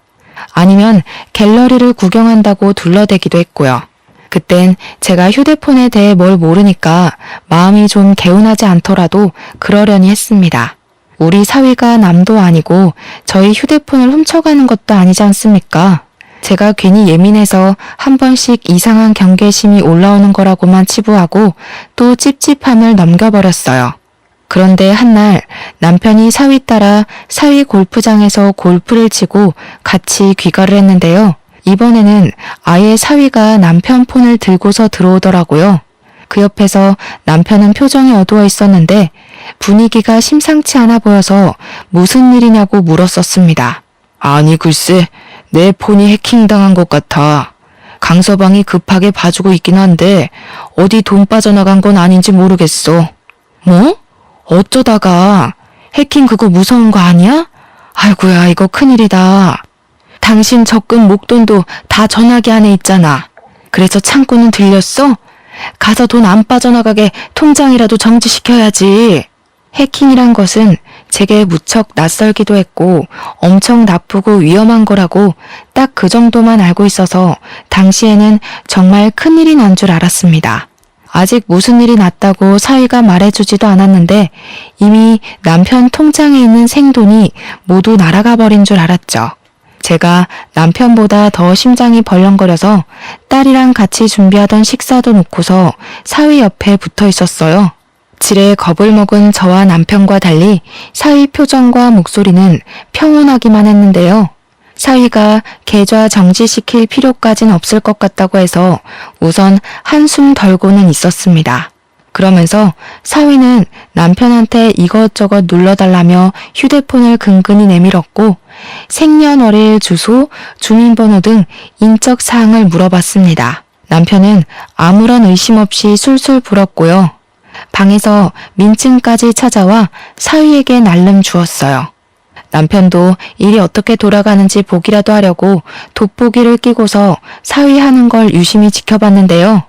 아니면 갤러리를 구경한다고 둘러대기도 했고요. 그땐 제가 휴대폰에 대해 뭘 모르니까 마음이 좀 개운하지 않더라도 그러려니 했습니다. 우리 사위가 남도 아니고 저희 휴대폰을 훔쳐가는 것도 아니지 않습니까? 제가 괜히 예민해서 한 번씩 이상한 경계심이 올라오는 거라고만 치부하고 또 찝찝함을 넘겨버렸어요. 그런데 한날 남편이 사위 따라 사위 골프장에서 골프를 치고 같이 귀가를 했는데요. 이번에는 아예 사위가 남편 폰을 들고서 들어오더라고요. 그 옆에서 남편은 표정이 어두워 있었는데 분위기가 심상치 않아 보여서 무슨 일이냐고 물었었습니다. 아니 글쎄, 내 폰이 해킹당한 것 같아. 강서방이 급하게 봐주고 있긴 한데 어디 돈 빠져나간 건 아닌지 모르겠어. 뭐? 어쩌다가? 해킹 그거 무서운 거 아니야? 아이고야, 이거 큰일이다. 당신 적금 목돈도 다 전화기 안에 있잖아. 그래서 창고는 들렸어? 가서 돈 안 빠져나가게 통장이라도 정지시켜야지. 해킹이란 것은 제게 무척 낯설기도 했고 엄청 나쁘고 위험한 거라고 딱 그 정도만 알고 있어서 당시에는 정말 큰일이 난 줄 알았습니다. 아직 무슨 일이 났다고 사위가 말해주지도 않았는데 이미 남편 통장에 있는 생돈이 모두 날아가 버린 줄 알았죠. 제가 남편보다 더 심장이 벌렁거려서 딸이랑 같이 준비하던 식사도 놓고서 사위 옆에 붙어 있었어요. 지레 겁을 먹은 저와 남편과 달리 사위 표정과 목소리는 평온하기만 했는데요. 사위가 계좌 정지시킬 필요까진 없을 것 같다고 해서 우선 한숨 덜고는 있었습니다. 그러면서 사위는 남편한테 이것저것 눌러달라며 휴대폰을 근근히 내밀었고 생년월일, 주소, 주민번호 등 인적 사항을 물어봤습니다. 남편은 아무런 의심 없이 술술 불었고요. 방에서 민증까지 찾아와 사위에게 날름 주었어요. 남편도 일이 어떻게 돌아가는지 보기라도 하려고 돋보기를 끼고서 사위 하는 걸 유심히 지켜봤는데요.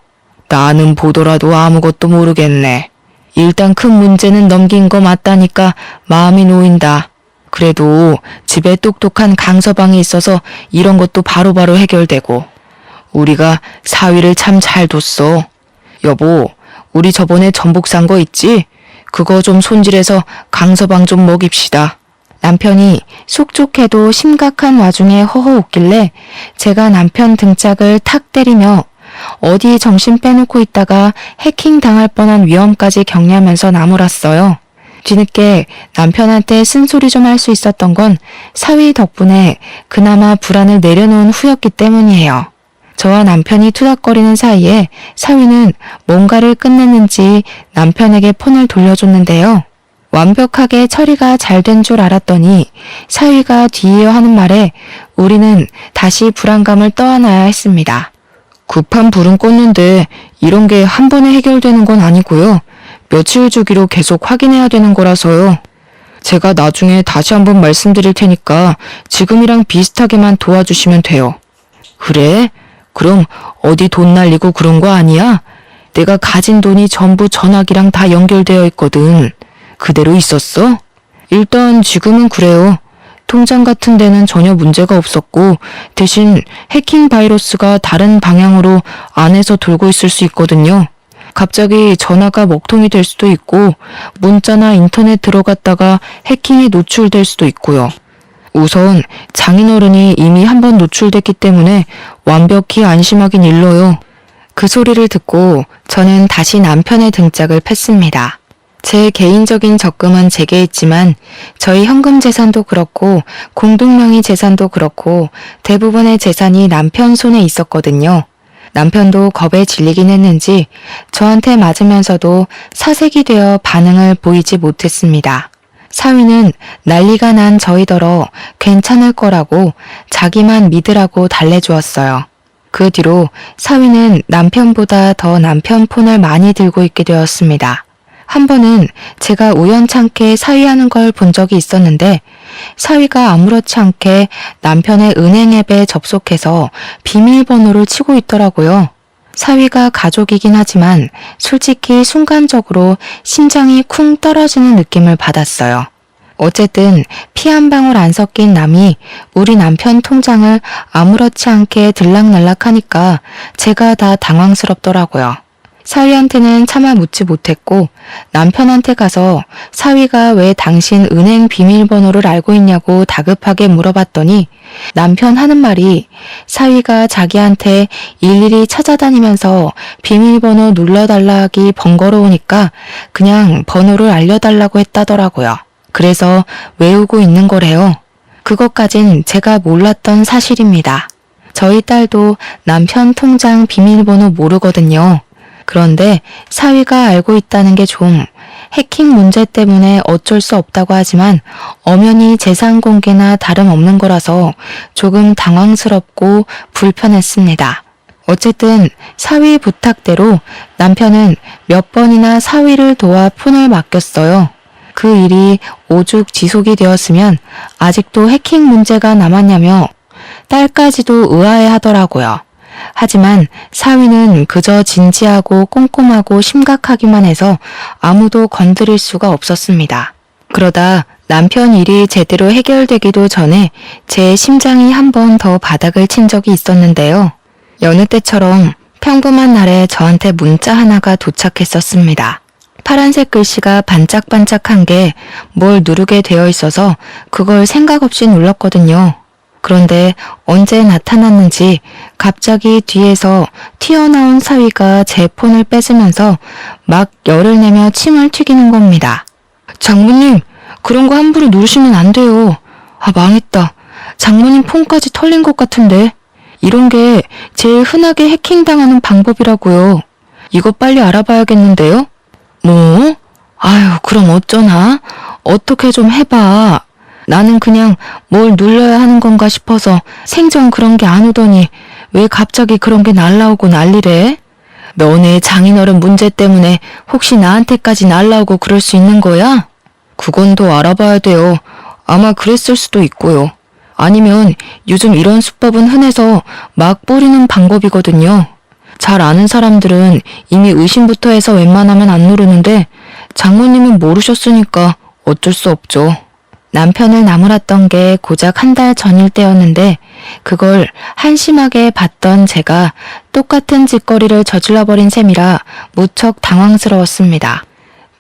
나는 보더라도 아무것도 모르겠네. 일단 큰 문제는 넘긴 거 맞다니까 마음이 놓인다. 그래도 집에 똑똑한 강서방이 있어서 이런 것도 바로바로 해결되고 우리가 사위를 참 잘 뒀어. 여보, 우리 저번에 전복 산 거 있지? 그거 좀 손질해서 강서방 좀 먹입시다. 남편이 속 좋게도 심각한 와중에 허허 웃길래 제가 남편 등짝을 탁 때리며 어디 정신 빼놓고 있다가 해킹 당할 뻔한 위험까지 경례하면서 나무랐어요. 뒤늦게 남편한테 쓴소리 좀 할 수 있었던 건 사위 덕분에 그나마 불안을 내려놓은 후였기 때문이에요. 저와 남편이 투닥거리는 사이에 사위는 뭔가를 끝냈는지 남편에게 폰을 돌려줬는데요. 완벽하게 처리가 잘 된 줄 알았더니 사위가 뒤이어 하는 말에 우리는 다시 불안감을 떠안아야 했습니다. 급한 불은 껐는데 이런 게 한 번에 해결되는 건 아니고요. 며칠 주기로 계속 확인해야 되는 거라서요. 제가 나중에 다시 한번 말씀드릴 테니까 지금이랑 비슷하게만 도와주시면 돼요. 그래? 그럼 어디 돈 날리고 그런 거 아니야? 내가 가진 돈이 전부 전화기랑 다 연결되어 있거든. 그대로 있었어? 일단 지금은 그래요. 통장 같은 데는 전혀 문제가 없었고 대신 해킹 바이러스가 다른 방향으로 안에서 돌고 있을 수 있거든요. 갑자기 전화가 먹통이 될 수도 있고 문자나 인터넷 들어갔다가 해킹에 노출될 수도 있고요. 우선 장인어른이 이미 한번 노출됐기 때문에 완벽히 안심하긴 일러요. 그 소리를 듣고 저는 다시 남편의 등짝을 팼습니다. 제 개인적인 적금은 제게 있지만 저희 현금 재산도 그렇고 공동명의 재산도 그렇고 대부분의 재산이 남편 손에 있었거든요. 남편도 겁에 질리긴 했는지 저한테 맞으면서도 사색이 되어 반응을 보이지 못했습니다. 사위는 난리가 난 저희더러 괜찮을 거라고 자기만 믿으라고 달래주었어요. 그 뒤로 사위는 남편보다 더 남편 폰을 많이 들고 있게 되었습니다. 한 번은 제가 우연찮게 사위하는 걸 본 적이 있었는데 사위가 아무렇지 않게 남편의 은행 앱에 접속해서 비밀번호를 치고 있더라고요. 사위가 가족이긴 하지만 솔직히 순간적으로 심장이 쿵 떨어지는 느낌을 받았어요. 어쨌든 피 한 방울 안 섞인 남이 우리 남편 통장을 아무렇지 않게 들락날락하니까 제가 다 당황스럽더라고요. 사위한테는 차마 묻지 못했고 남편한테 가서 사위가 왜 당신 은행 비밀번호를 알고 있냐고 다급하게 물어봤더니 남편 하는 말이 사위가 자기한테 일일이 찾아다니면서 비밀번호 눌러달라 하기 번거로우니까 그냥 번호를 알려달라고 했다더라고요. 그래서 외우고 있는 거래요. 그것까진 제가 몰랐던 사실입니다. 저희 딸도 남편 통장 비밀번호 모르거든요. 그런데 사위가 알고 있다는 게 좀 해킹 문제 때문에 어쩔 수 없다고 하지만 엄연히 재산 공개나 다름없는 거라서 조금 당황스럽고 불편했습니다. 어쨌든 사위 부탁대로 남편은 몇 번이나 사위를 도와 폰을 맡겼어요. 그 일이 오죽 지속이 되었으면 아직도 해킹 문제가 남았냐며 딸까지도 의아해하더라고요. 하지만 사위는 그저 진지하고 꼼꼼하고 심각하기만 해서 아무도 건드릴 수가 없었습니다. 그러다 남편 일이 제대로 해결되기도 전에 제 심장이 한 번 더 바닥을 친 적이 있었는데요. 여느 때처럼 평범한 날에 저한테 문자 하나가 도착했었습니다. 파란색 글씨가 반짝반짝한 게 뭘 누르게 되어 있어서 그걸 생각 없이 눌렀거든요. 그런데 언제 나타났는지 갑자기 뒤에서 튀어나온 사위가 제 폰을 뺏으면서 막 열을 내며 침을 튀기는 겁니다. 장모님, 그런 거 함부로 누르시면 안 돼요. 아, 망했다. 장모님 폰까지 털린 것 같은데. 이런 게 제일 흔하게 해킹당하는 방법이라고요. 이거 빨리 알아봐야겠는데요? 뭐? 아유, 그럼 어쩌나? 어떻게 좀 해봐. 나는 그냥 뭘 눌러야 하는 건가 싶어서 생전 그런 게 안 오더니 왜 갑자기 그런 게 날라오고 난리래? 너네 장인어른 문제 때문에 혹시 나한테까지 날라오고 그럴 수 있는 거야? 그건 더 알아봐야 돼요. 아마 그랬을 수도 있고요. 아니면 요즘 이런 수법은 흔해서 막 뿌리는 방법이거든요. 잘 아는 사람들은 이미 의심부터 해서 웬만하면 안 누르는데 장모님은 모르셨으니까 어쩔 수 없죠. 남편을 나무랐던 게 고작 한 달 전일 때였는데 그걸 한심하게 봤던 제가 똑같은 짓거리를 저질러버린 셈이라 무척 당황스러웠습니다.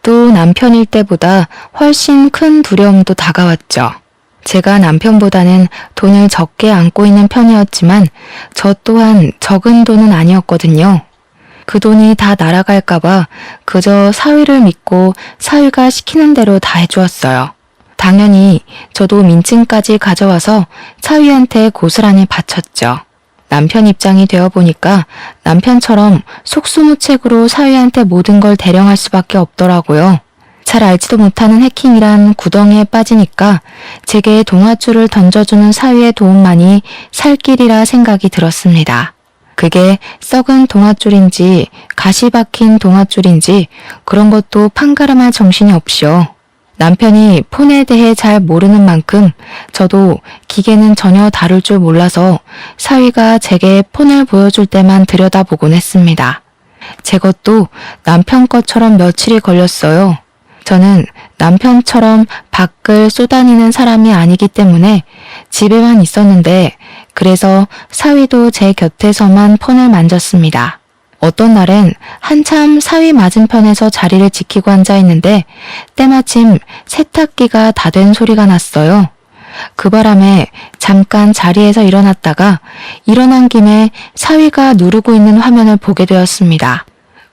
또 남편일 때보다 훨씬 큰 두려움도 다가왔죠. 제가 남편보다는 돈을 적게 안고 있는 편이었지만 저 또한 적은 돈은 아니었거든요. 그 돈이 다 날아갈까봐 그저 사위를 믿고 사위가 시키는 대로 다 해주었어요. 당연히 저도 민증까지 가져와서 사위한테 고스란히 바쳤죠. 남편 입장이 되어보니까 남편처럼 속수무책으로 사위한테 모든 걸 대령할 수밖에 없더라고요. 잘 알지도 못하는 해킹이란 구덩이에 빠지니까 제게 동아줄을 던져주는 사위의 도움만이 살 길이라 생각이 들었습니다. 그게 썩은 동아줄인지 가시 박힌 동아줄인지 그런 것도 판가름할 정신이 없이요. 남편이 폰에 대해 잘 모르는 만큼 저도 기계는 전혀 다룰 줄 몰라서 사위가 제게 폰을 보여줄 때만 들여다보곤 했습니다. 제 것도 남편 것처럼 며칠이 걸렸어요. 저는 남편처럼 밖을 쏘다니는 사람이 아니기 때문에 집에만 있었는데 그래서 사위도 제 곁에서만 폰을 만졌습니다. 어떤 날엔 한참 사위 맞은편에서 자리를 지키고 앉아 있는데 때마침 세탁기가 다 된 소리가 났어요. 그 바람에 잠깐 자리에서 일어났다가 일어난 김에 사위가 누르고 있는 화면을 보게 되었습니다.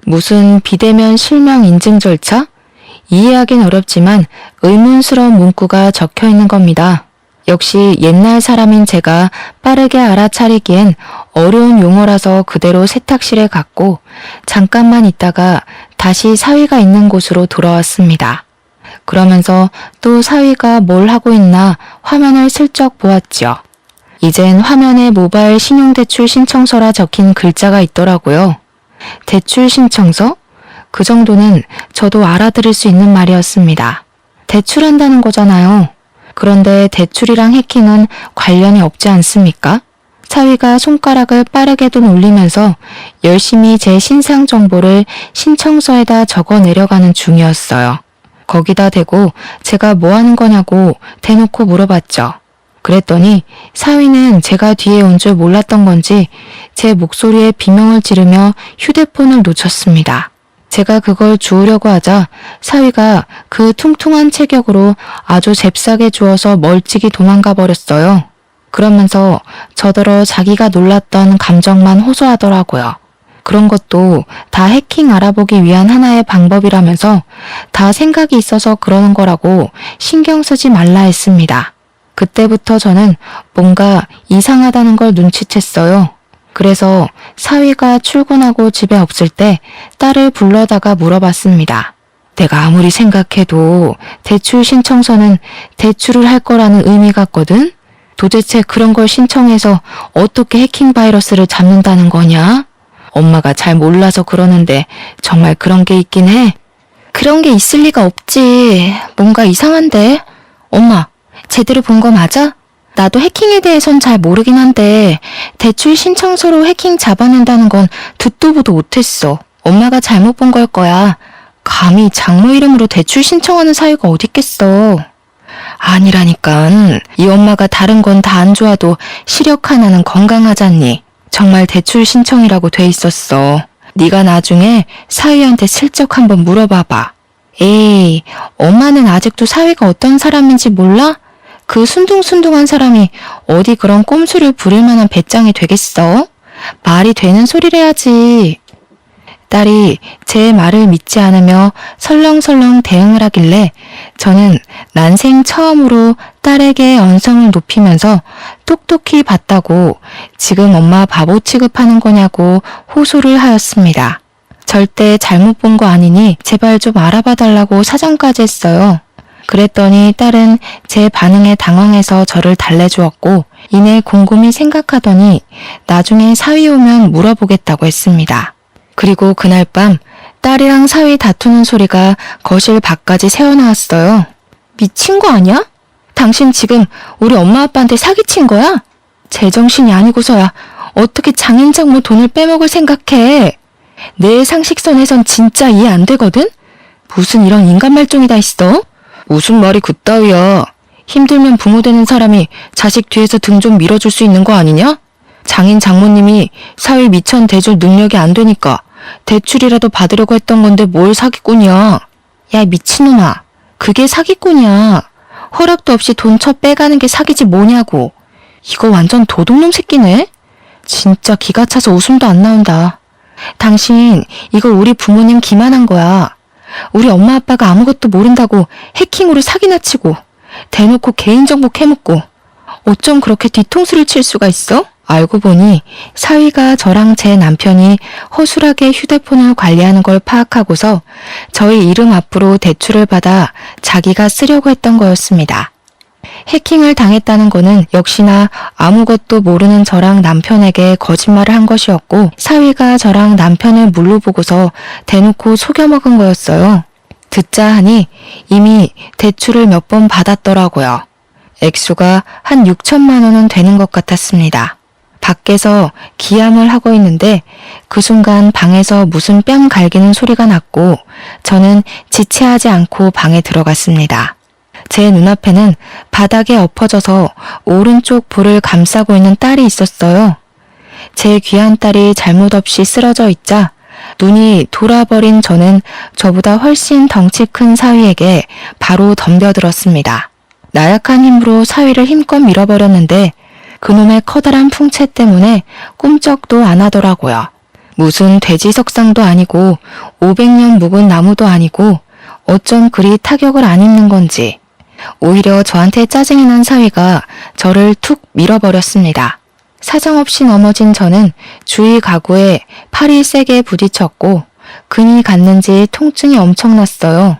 무슨 비대면 실명 인증 절차? 이해하긴 어렵지만 의문스러운 문구가 적혀 있는 겁니다. 역시 옛날 사람인 제가 빠르게 알아차리기엔 어려운 용어라서 그대로 세탁실에 갔고 잠깐만 있다가 다시 사위가 있는 곳으로 돌아왔습니다. 그러면서 또 사위가 뭘 하고 있나 화면을 슬쩍 보았죠. 이젠 화면에 모바일 신용대출 신청서라 적힌 글자가 있더라고요. 대출 신청서? 그 정도는 저도 알아들을 수 있는 말이었습니다. 대출한다는 거잖아요. 그런데 대출이랑 해킹은 관련이 없지 않습니까? 사위가 손가락을 빠르게도 놀리면서 열심히 제 신상 정보를 신청서에다 적어 내려가는 중이었어요. 거기다 대고 제가 뭐 하는 거냐고 대놓고 물어봤죠. 그랬더니 사위는 제가 뒤에 온 줄 몰랐던 건지 제 목소리에 비명을 지르며 휴대폰을 놓쳤습니다. 제가 그걸 주우려고 하자 사위가 그 퉁퉁한 체격으로 아주 잽싸게 주워서 멀찍이 도망가 버렸어요. 그러면서 저더러 자기가 놀랐던 감정만 호소하더라고요. 그런 것도 다 해킹 알아보기 위한 하나의 방법이라면서 다 생각이 있어서 그러는 거라고 신경 쓰지 말라 했습니다. 그때부터 저는 뭔가 이상하다는 걸 눈치챘어요. 그래서 사위가 출근하고 집에 없을 때 딸을 불러다가 물어봤습니다. 내가 아무리 생각해도 대출 신청서는 대출을 할 거라는 의미 같거든? 도대체 그런 걸 신청해서 어떻게 해킹 바이러스를 잡는다는 거냐? 엄마가 잘 몰라서 그러는데 정말 그런 게 있긴 해? 그런 게 있을 리가 없지. 뭔가 이상한데? 엄마, 제대로 본 거 맞아? 나도 해킹에 대해선 잘 모르긴 한데 대출 신청서로 해킹 잡아낸다는 건 듣도 보도 못했어. 엄마가 잘못 본 걸 거야. 감히 장모 이름으로 대출 신청하는 사유가 어딨겠어. 아니라니깐. 이 엄마가 다른 건 다 안 좋아도 시력 하나는 건강하잖니. 정말 대출 신청이라고 돼 있었어. 네가 나중에 사위한테 슬쩍 한번 물어봐봐. 에이, 엄마는 아직도 사위가 어떤 사람인지 몰라? 그 순둥순둥한 사람이 어디 그런 꼼수를 부릴 만한 배짱이 되겠어? 말이 되는 소리를 해야지. 딸이 제 말을 믿지 않으며 설렁설렁 대응을 하길래 저는 난생 처음으로 딸에게 언성을 높이면서 똑똑히 봤다고 지금 엄마 바보 취급하는 거냐고 호소를 하였습니다. 절대 잘못 본 거 아니니 제발 좀 알아봐 달라고 사정까지 했어요. 그랬더니 딸은 제 반응에 당황해서 저를 달래주었고 이내 곰곰이 생각하더니 나중에 사위 오면 물어보겠다고 했습니다. 그리고 그날 밤 딸이랑 사위 다투는 소리가 거실 밖까지 새어나왔어요. 미친 거 아니야? 당신 지금 우리 엄마 아빠한테 사기친 거야? 제정신이 아니고서야 어떻게 장인 장모 돈을 빼먹을 생각해? 내 상식선에선 진짜 이해 안 되거든? 무슨 이런 인간 말종이 다 있어? 무슨 말이 그따위야. 힘들면 부모 되는 사람이 자식 뒤에서 등 좀 밀어줄 수 있는 거 아니냐? 장인 장모님이 사위 미천 대줄 능력이 안 되니까 대출이라도 받으려고 했던 건데 뭘 사기꾼이야. 야, 미친놈아. 그게 사기꾼이야. 허락도 없이 돈 쳐 빼가는 게 사기지 뭐냐고. 이거 완전 도둑놈 새끼네? 진짜 기가 차서 웃음도 안 나온다. 당신 이거 우리 부모님 기만한 거야. 우리 엄마 아빠가 아무것도 모른다고 해킹으로 사기나 치고 대놓고 개인정보 캐묻고 어쩜 그렇게 뒤통수를 칠 수가 있어? 알고 보니 사위가 저랑 제 남편이 허술하게 휴대폰을 관리하는 걸 파악하고서 저희 이름 앞으로 대출을 받아 자기가 쓰려고 했던 거였습니다. 해킹을 당했다는 거는 역시나 아무것도 모르는 저랑 남편에게 거짓말을 한 것이었고 사위가 저랑 남편을 물러보고서 대놓고 속여먹은 거였어요. 듣자 하니 이미 대출을 몇 번 받았더라고요. 액수가 한 6천만 원은 되는 것 같았습니다. 밖에서 기함을 하고 있는데 그 순간 방에서 무슨 뺨 갈기는 소리가 났고 저는 지체하지 않고 방에 들어갔습니다. 제 눈앞에는 바닥에 엎어져서 오른쪽 볼을 감싸고 있는 딸이 있었어요. 제 귀한 딸이 잘못 없이 쓰러져 있자 눈이 돌아버린 저는 저보다 훨씬 덩치 큰 사위에게 바로 덤벼들었습니다. 나약한 힘으로 사위를 힘껏 밀어버렸는데 그놈의 커다란 풍채 때문에 꿈쩍도 안 하더라고요. 무슨 돼지 석상도 아니고 500년 묵은 나무도 아니고 어쩜 그리 타격을 안 입는 건지 오히려 저한테 짜증이 난 사위가 저를 툭 밀어버렸습니다. 사정없이 넘어진 저는 주위 가구에 팔이 세게 부딪혔고 근이 갔는지 통증이 엄청났어요.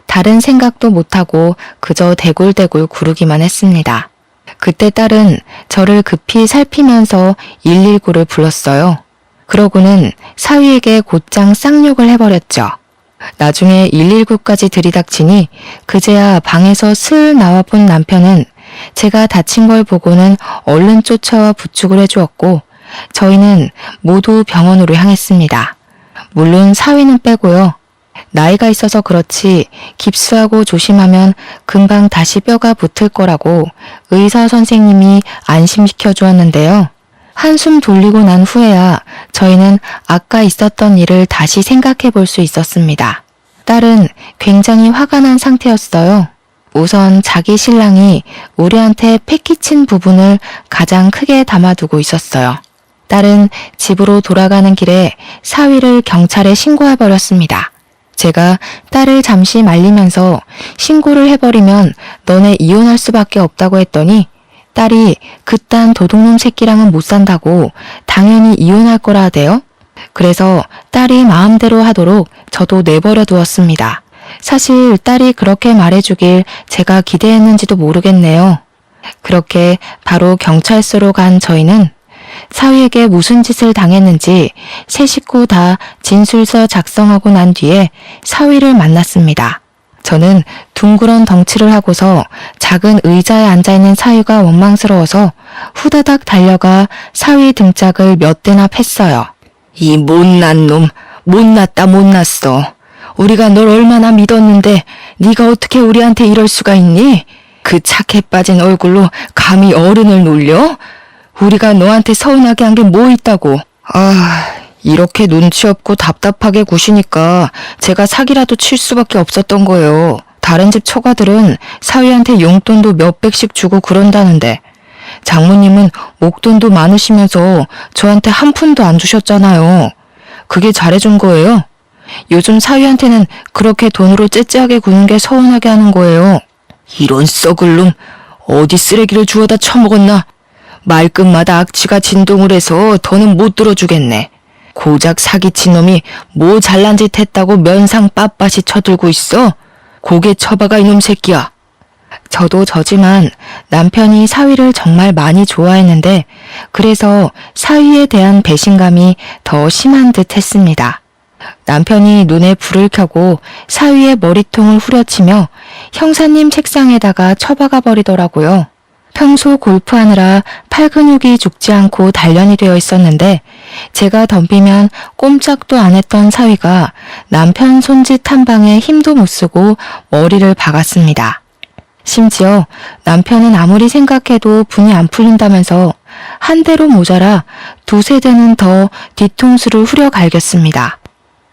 다른 생각도 못하고 그저 대굴대굴 구르기만 했습니다. 그때 딸은 저를 급히 살피면서 119를 불렀어요. 그러고는 사위에게 곧장 쌍욕을 해버렸죠. 나중에 119까지 들이닥치니 그제야 방에서 슬 나와본 남편은 제가 다친 걸 보고는 얼른 쫓아와 부축을 해주었고 저희는 모두 병원으로 향했습니다. 물론 사위는 빼고요. 나이가 있어서 그렇지 깁스하고 조심하면 금방 다시 뼈가 붙을 거라고 의사 선생님이 안심시켜 주었는데요. 한숨 돌리고 난 후에야 저희는 아까 있었던 일을 다시 생각해 볼 수 있었습니다. 딸은 굉장히 화가 난 상태였어요. 우선 자기 신랑이 우리한테 패기친 부분을 가장 크게 담아두고 있었어요. 딸은 집으로 돌아가는 길에 사위를 경찰에 신고해버렸습니다. 제가 딸을 잠시 말리면서 신고를 해버리면 너네 이혼할 수밖에 없다고 했더니 딸이 그딴 도둑놈 새끼랑은 못 산다고 당연히 이혼할 거라 하대요. 그래서 딸이 마음대로 하도록 저도 내버려 두었습니다. 사실 딸이 그렇게 말해주길 제가 기대했는지도 모르겠네요. 그렇게 바로 경찰서로 간 저희는 사위에게 무슨 짓을 당했는지 세 식구 다 진술서 작성하고 난 뒤에 사위를 만났습니다. 저는 둥그런 덩치를 하고서 작은 의자에 앉아있는 사위가 원망스러워서 후다닥 달려가 사위 등짝을 몇 대나 팼어요. 이 못난 놈, 못났다 못났어. 우리가 널 얼마나 믿었는데 네가 어떻게 우리한테 이럴 수가 있니? 그 착해 빠진 얼굴로 감히 어른을 놀려? 우리가 너한테 서운하게 한 게 뭐 있다고. 이렇게 눈치 없고 답답하게 구시니까 제가 사기라도 칠 수밖에 없었던 거예요. 다른 집 처가들은 사위한테 용돈도 몇백씩 주고 그런다는데 장모님은 목돈도 많으시면서 저한테 한 푼도 안 주셨잖아요. 그게 잘해준 거예요. 요즘 사위한테는 그렇게 돈으로 째째하게 구는 게 서운하게 하는 거예요. 이런 썩을 놈, 어디 쓰레기를 주워다 처먹었나? 말끝마다 악취가 진동을 해서 더는 못 들어주겠네. 고작 사기친 놈이 뭐 잘난 짓 했다고 면상 빳빳이 쳐들고 있어? 고개 쳐박아 이놈 새끼야. 저도 저지만 남편이 사위를 정말 많이 좋아했는데 그래서 사위에 대한 배신감이 더 심한 듯 했습니다. 남편이 눈에 불을 켜고 사위의 머리통을 후려치며 형사님 책상에다가 처박아 버리더라고요. 평소 골프하느라 팔 근육이 죽지 않고 단련이 되어 있었는데 제가 덤비면 꼼짝도 안 했던 사위가 남편 손짓 한 방에 힘도 못 쓰고 머리를 박았습니다. 심지어 남편은 아무리 생각해도 분이 안 풀린다면서 한 대로 모자라 두세 대는 더 뒤통수를 후려 갈겼습니다.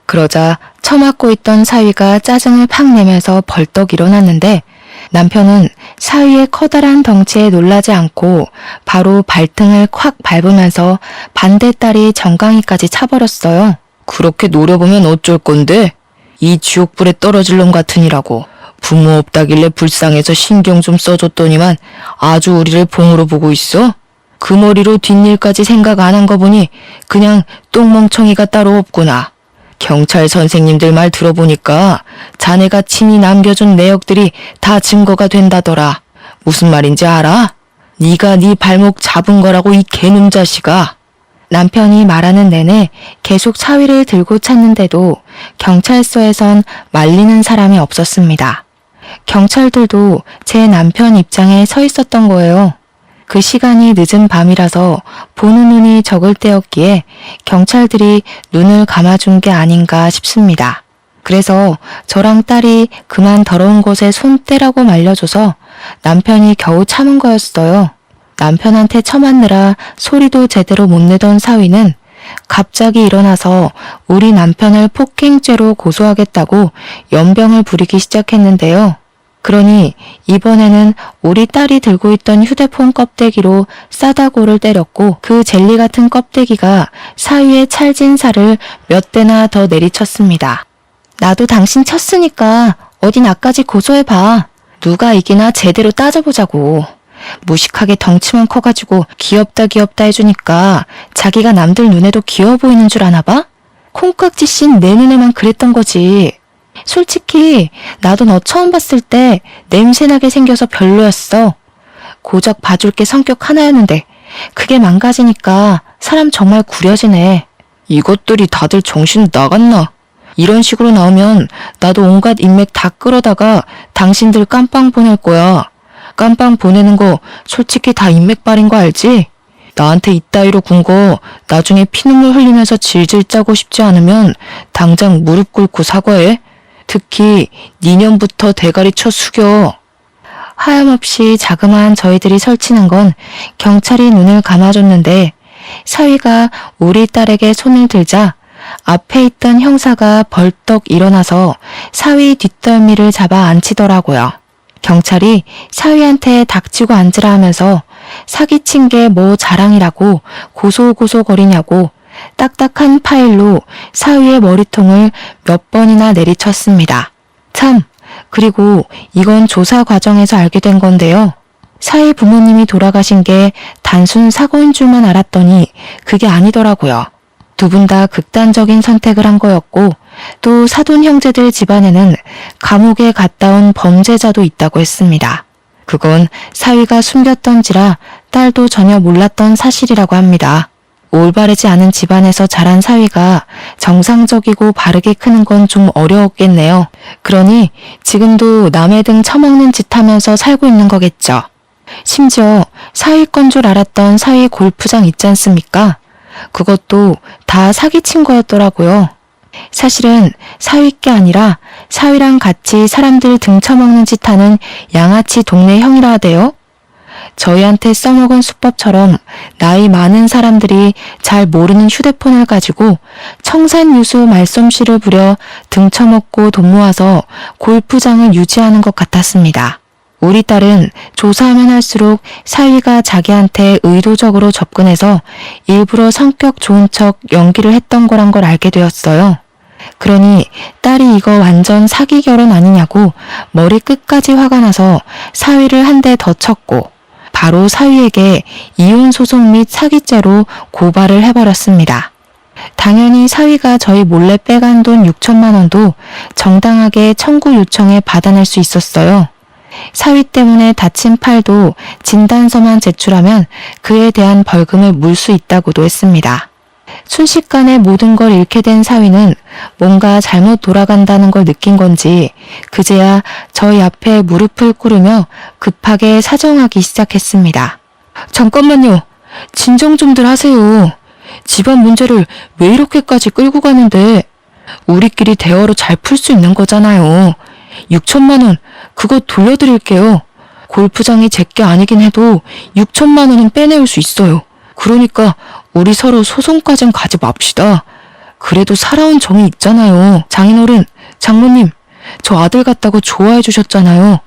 그러자 처맞고 있던 사위가 짜증을 팍 내면서 벌떡 일어났는데 남편은 사위의 커다란 덩치에 놀라지 않고 바로 발등을 콱 밟으면서 반대다리 정강이까지 차버렸어요. 그렇게 노려보면 어쩔 건데? 이 지옥불에 떨어질 놈 같으니라고. 부모 없다길래 불쌍해서 신경 좀 써줬더니만 아주 우리를 봉으로 보고 있어? 그 머리로 뒷일까지 생각 안 한 거 보니 그냥 똥멍청이가 따로 없구나. 경찰 선생님들 말 들어보니까 자네가 친히 남겨준 내역들이 다 증거가 된다더라. 무슨 말인지 알아? 네가 네 발목 잡은 거라고 이 개놈 자식아. 남편이 말하는 내내 계속 사위를 들고 찾는데도 경찰서에선 말리는 사람이 없었습니다. 경찰들도 제 남편 입장에 서 있었던 거예요. 그 시간이 늦은 밤이라서 보는 눈이 적을 때였기에 경찰들이 눈을 감아준 게 아닌가 싶습니다. 그래서 저랑 딸이 그만 더러운 곳에 손 떼라고 말려줘서 남편이 겨우 참은 거였어요. 남편한테 처맞느라 소리도 제대로 못 내던 사위는 갑자기 일어나서 우리 남편을 폭행죄로 고소하겠다고 연병을 부리기 시작했는데요. 그러니 이번에는 우리 딸이 들고 있던 휴대폰 껍데기로 싸다구를 때렸고 그 젤리 같은 껍데기가 사위의 찰진 살을 몇 대나 더 내리쳤습니다. 나도 당신 쳤으니까 어디 나까지 고소해봐. 누가 이기나 제대로 따져보자고. 무식하게 덩치만 커가지고 귀엽다 해주니까 자기가 남들 눈에도 귀여워 보이는 줄 아나 봐? 콩깍지 씬 내 눈에만 그랬던 거지. 솔직히 나도 너 처음 봤을 때 냄새나게 생겨서 별로였어. 고작 봐줄 게 성격 하나였는데 그게 망가지니까 사람 정말 구려지네. 이것들이 다들 정신 나갔나? 이런 식으로 나오면 나도 온갖 인맥 다 끌어다가 당신들 깜빵 보낼 거야. 깜빵 보내는 거 솔직히 다 인맥발인 거 알지? 나한테 이따위로 군 거 나중에 피눈물 흘리면서 질질 짜고 싶지 않으면 당장 무릎 꿇고 사과해. 특히 니년부터 대가리 쳐 숙여. 하염없이 자그마한 저희들이 설치는 건 경찰이 눈을 감아줬는데 사위가 우리 딸에게 손을 들자 앞에 있던 형사가 벌떡 일어나서 사위 뒷덜미를 잡아 앉히더라고요. 경찰이 사위한테 닥치고 앉으라 하면서 사기친 게 뭐 자랑이라고 고소고소거리냐고 딱딱한 파일로 사위의 머리통을 몇 번이나 내리쳤습니다. 참, 그리고 이건 조사 과정에서 알게 된 건데요. 사위 부모님이 돌아가신 게 단순 사고인 줄만 알았더니 그게 아니더라고요. 두 분 다 극단적인 선택을 한 거였고 또 사돈 형제들 집안에는 감옥에 갔다 온 범죄자도 있다고 했습니다. 그건 사위가 숨겼던지라 딸도 전혀 몰랐던 사실이라고 합니다. 올바르지 않은 집안에서 자란 사위가 정상적이고 바르게 크는 건 좀 어려웠겠네요. 그러니 지금도 남의 등 처먹는 짓 하면서 살고 있는 거겠죠. 심지어 사위 건 줄 알았던 사위 골프장 있지 않습니까? 그것도 다 사기친 거였더라고요. 사실은 사위께 아니라 사위랑 같이 사람들 등 처먹는 짓 하는 양아치 동네 형이라 하대요. 저희한테 써먹은 수법처럼 나이 많은 사람들이 잘 모르는 휴대폰을 가지고 청산유수 말솜씨를 부려 등 처먹고 돈 모아서 골프장을 유지하는 것 같았습니다. 우리 딸은 조사하면 할수록 사위가 자기한테 의도적으로 접근해서 일부러 성격 좋은 척 연기를 했던 거란 걸 알게 되었어요. 그러니 딸이 이거 완전 사기 결혼 아니냐고 머리 끝까지 화가 나서 사위를 한 대 더 쳤고 바로 사위에게 이혼소송 및 사기죄로 고발을 해버렸습니다. 당연히 사위가 저희 몰래 빼간 돈 6천만 원도 정당하게 청구 요청에 받아낼 수 있었어요. 사위 때문에 다친 팔도 진단서만 제출하면 그에 대한 벌금을 물 수 있다고도 했습니다. 순식간에 모든 걸 잃게 된 사위는 뭔가 잘못 돌아간다는 걸 느낀 건지 그제야 저희 앞에 무릎을 꿇으며 급하게 사정하기 시작했습니다. 잠깐만요. 진정 좀들 하세요. 집안 문제를 왜 이렇게까지 끌고 가는데 우리끼리 대화로 잘 풀 수 있는 거잖아요. 6천만 원 그거 돌려드릴게요. 골프장이 제게 아니긴 해도 6천만 원은 빼내올 수 있어요. 그러니까 우리 서로 소송까진 가지 맙시다. 그래도 살아온 정이 있잖아요. 장인어른, 장모님, 저 아들 같다고 좋아해 주셨잖아요.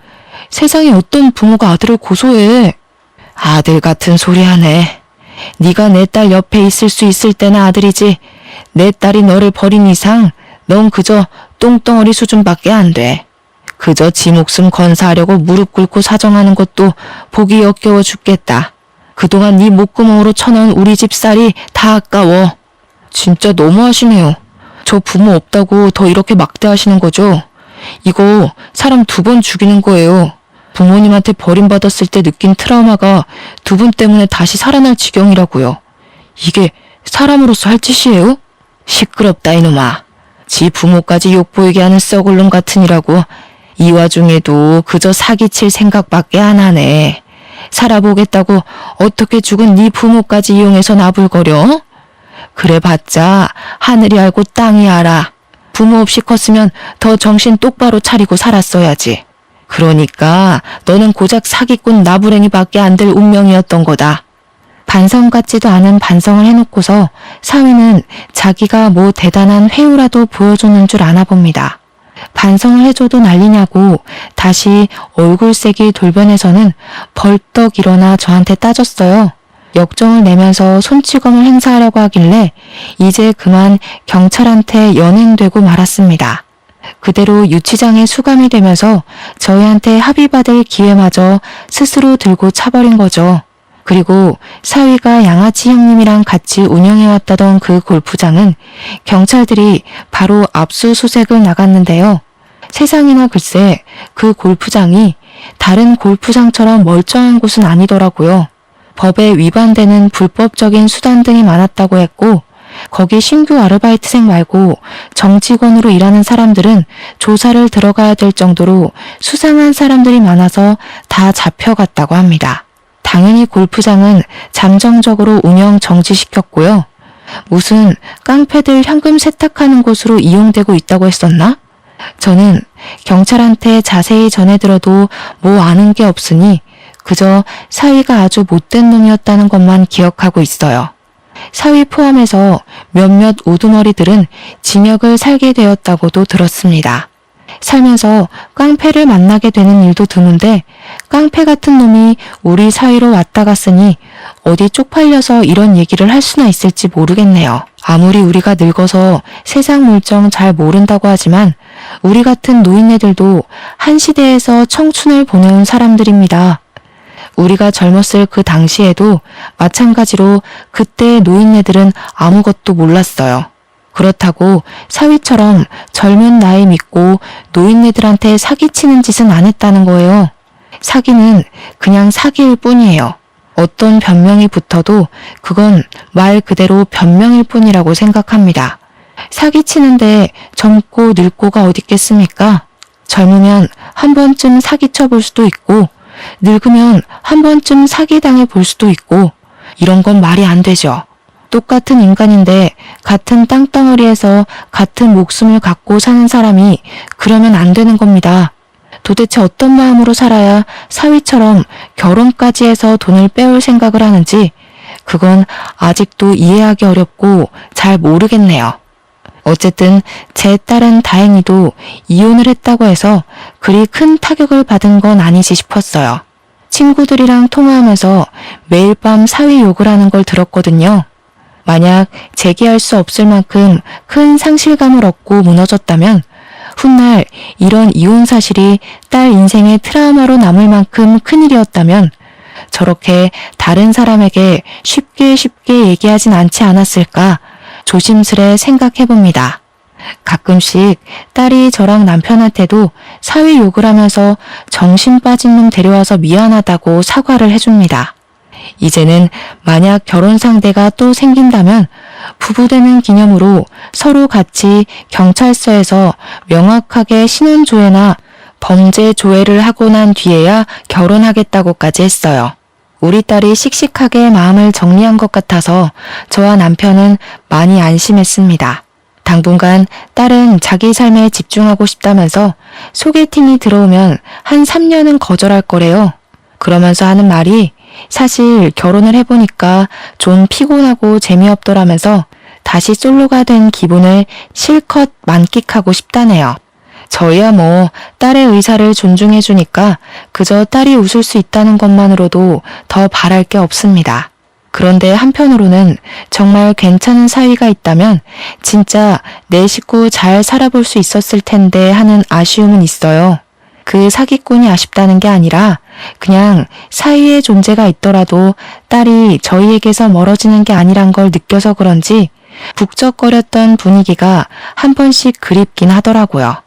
세상에 어떤 부모가 아들을 고소해. 아들 같은 소리 하네. 네가 내 딸 옆에 있을 수 있을 때는 아들이지. 내 딸이 너를 버린 이상 넌 그저 똥덩어리 수준밖에 안 돼. 그저 지 목숨 건사하려고 무릎 꿇고 사정하는 것도 보기 역겨워 죽겠다. 그동안 네 목구멍으로 쳐넣은 우리 집 쌀이 다 아까워. 진짜 너무하시네요. 저 부모 없다고 더 이렇게 막대하시는 거죠? 이거 사람 2번 죽이는 거예요. 부모님한테 버림받았을 때 느낀 트라우마가 2분 때문에 다시 살아날 지경이라고요. 이게 사람으로서 할 짓이에요? 시끄럽다 이놈아. 지 부모까지 욕보이게 하는 썩을 놈 같으니라고. 이 와중에도 그저 사기칠 생각밖에 안 하네. 살아보겠다고 어떻게 죽은 네 부모까지 이용해서 나불거려? 그래봤자 하늘이 알고 땅이 알아. 부모 없이 컸으면 더 정신 똑바로 차리고 살았어야지. 그러니까 너는 고작 사기꾼 나부랭이밖에 안 될 운명이었던 거다. 반성 같지도 않은 반성을 해놓고서 사위는 자기가 뭐 대단한 회유라도 보여주는 줄 아나 봅니다. 반성을 해줘도 난리냐고 다시 얼굴색이 돌변해서는 벌떡 일어나 저한테 따졌어요. 역정을 내면서 손찌검을 행사하려고 하길래 이제 그만 경찰한테 연행되고 말았습니다. 그대로 유치장에 수감이 되면서 저희한테 합의받을 기회마저 스스로 들고 차버린 거죠. 그리고 사위가 양아치 형님이랑 같이 운영해왔다던 그 골프장은 경찰들이 바로 압수수색을 나갔는데요. 세상에나 글쎄 그 골프장이 다른 골프장처럼 멀쩡한 곳은 아니더라고요. 법에 위반되는 불법적인 수단 등이 많았다고 했고 거기 신규 아르바이트생 말고 정직원으로 일하는 사람들은 조사를 들어가야 될 정도로 수상한 사람들이 많아서 다 잡혀갔다고 합니다. 당연히 골프장은 잠정적으로 운영 정지시켰고요. 무슨 깡패들 현금 세탁하는 곳으로 이용되고 있다고 했었나? 저는 경찰한테 자세히 전해들어도 뭐 아는 게 없으니 그저 사위가 아주 못된 놈이었다는 것만 기억하고 있어요. 사위 포함해서 몇몇 우두머리들은 징역을 살게 되었다고도 들었습니다. 살면서 깡패를 만나게 되는 일도 드문데 깡패 같은 놈이 우리 사이로 왔다 갔으니 어디 쪽팔려서 이런 얘기를 할 수나 있을지 모르겠네요. 아무리 우리가 늙어서 세상 물정 잘 모른다고 하지만 우리 같은 노인네들도 한 시대에서 청춘을 보내온 사람들입니다. 우리가 젊었을 그 당시에도 마찬가지로 그때의 노인네들은 아무것도 몰랐어요. 그렇다고 사위처럼 젊은 나이 믿고 노인네들한테 사기치는 짓은 안 했다는 거예요. 사기는 그냥 사기일 뿐이에요. 어떤 변명이 붙어도 그건 말 그대로 변명일 뿐이라고 생각합니다. 사기치는데 젊고 늙고가 어딨겠습니까? 젊으면 한 번쯤 사기쳐 볼 수도 있고 늙으면 한 번쯤 사기당해 볼 수도 있고 이런 건 말이 안 되죠. 똑같은 인간인데 같은 땅덩어리에서 같은 목숨을 갖고 사는 사람이 그러면 안 되는 겁니다. 도대체 어떤 마음으로 살아야 사위처럼 결혼까지 해서 돈을 빼올 생각을 하는지 그건 아직도 이해하기 어렵고 잘 모르겠네요. 어쨌든 제 딸은 다행히도 이혼을 했다고 해서 그리 큰 타격을 받은 건 아니지 싶었어요. 친구들이랑 통화하면서 매일 밤 사위 욕을 하는 걸 들었거든요. 만약 재기할 수 없을 만큼 큰 상실감을 얻고 무너졌다면 훗날 이런 이혼 사실이 딸 인생의 트라우마로 남을 만큼 큰일이었다면 저렇게 다른 사람에게 쉽게 얘기하진 않지 않았을까 조심스레 생각해봅니다. 가끔씩 딸이 저랑 남편한테도 사위 욕을 하면서 정신 빠진 놈 데려와서 미안하다고 사과를 해줍니다. 이제는 만약 결혼 상대가 또 생긴다면 부부되는 기념으로 서로 같이 경찰서에서 명확하게 신원조회나 범죄조회를 하고 난 뒤에야 결혼하겠다고까지 했어요. 우리 딸이 씩씩하게 마음을 정리한 것 같아서 저와 남편은 많이 안심했습니다. 당분간 딸은 자기 삶에 집중하고 싶다면서 소개팅이 들어오면 한 3년은 거절할 거래요. 그러면서 하는 말이 사실 결혼을 해보니까 좀 피곤하고 재미없더라면서 다시 솔로가 된 기분을 실컷 만끽하고 싶다네요. 저희야 뭐 딸의 의사를 존중해주니까 그저 딸이 웃을 수 있다는 것만으로도 더 바랄 게 없습니다. 그런데 한편으로는 정말 괜찮은 사위가 있다면 진짜 내 식구 잘 살아볼 수 있었을 텐데 하는 아쉬움은 있어요. 그 사기꾼이 아쉽다는 게 아니라 그냥 사위의 존재가 있더라도 딸이 저희에게서 멀어지는 게 아니란 걸 느껴서 그런지 북적거렸던 분위기가 한 번씩 그립긴 하더라고요.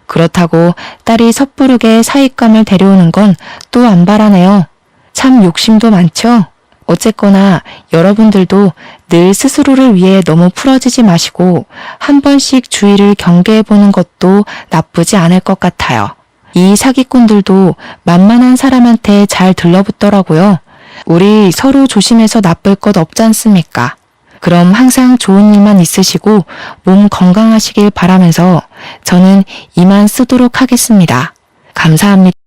그렇다고 딸이 섣부르게 사윗감을 데려오는 건 또 안 바라네요. 참 욕심도 많죠? 어쨌거나 여러분들도 늘 스스로를 위해 너무 풀어지지 마시고 한 번씩 주의를 경계해보는 것도 나쁘지 않을 것 같아요. 이 사기꾼들도 만만한 사람한테 잘 들러붙더라고요. 우리 서로 조심해서 나쁠 것 없지 않습니까? 그럼 항상 좋은 일만 있으시고 몸 건강하시길 바라면서 저는 이만 쓰도록 하겠습니다. 감사합니다.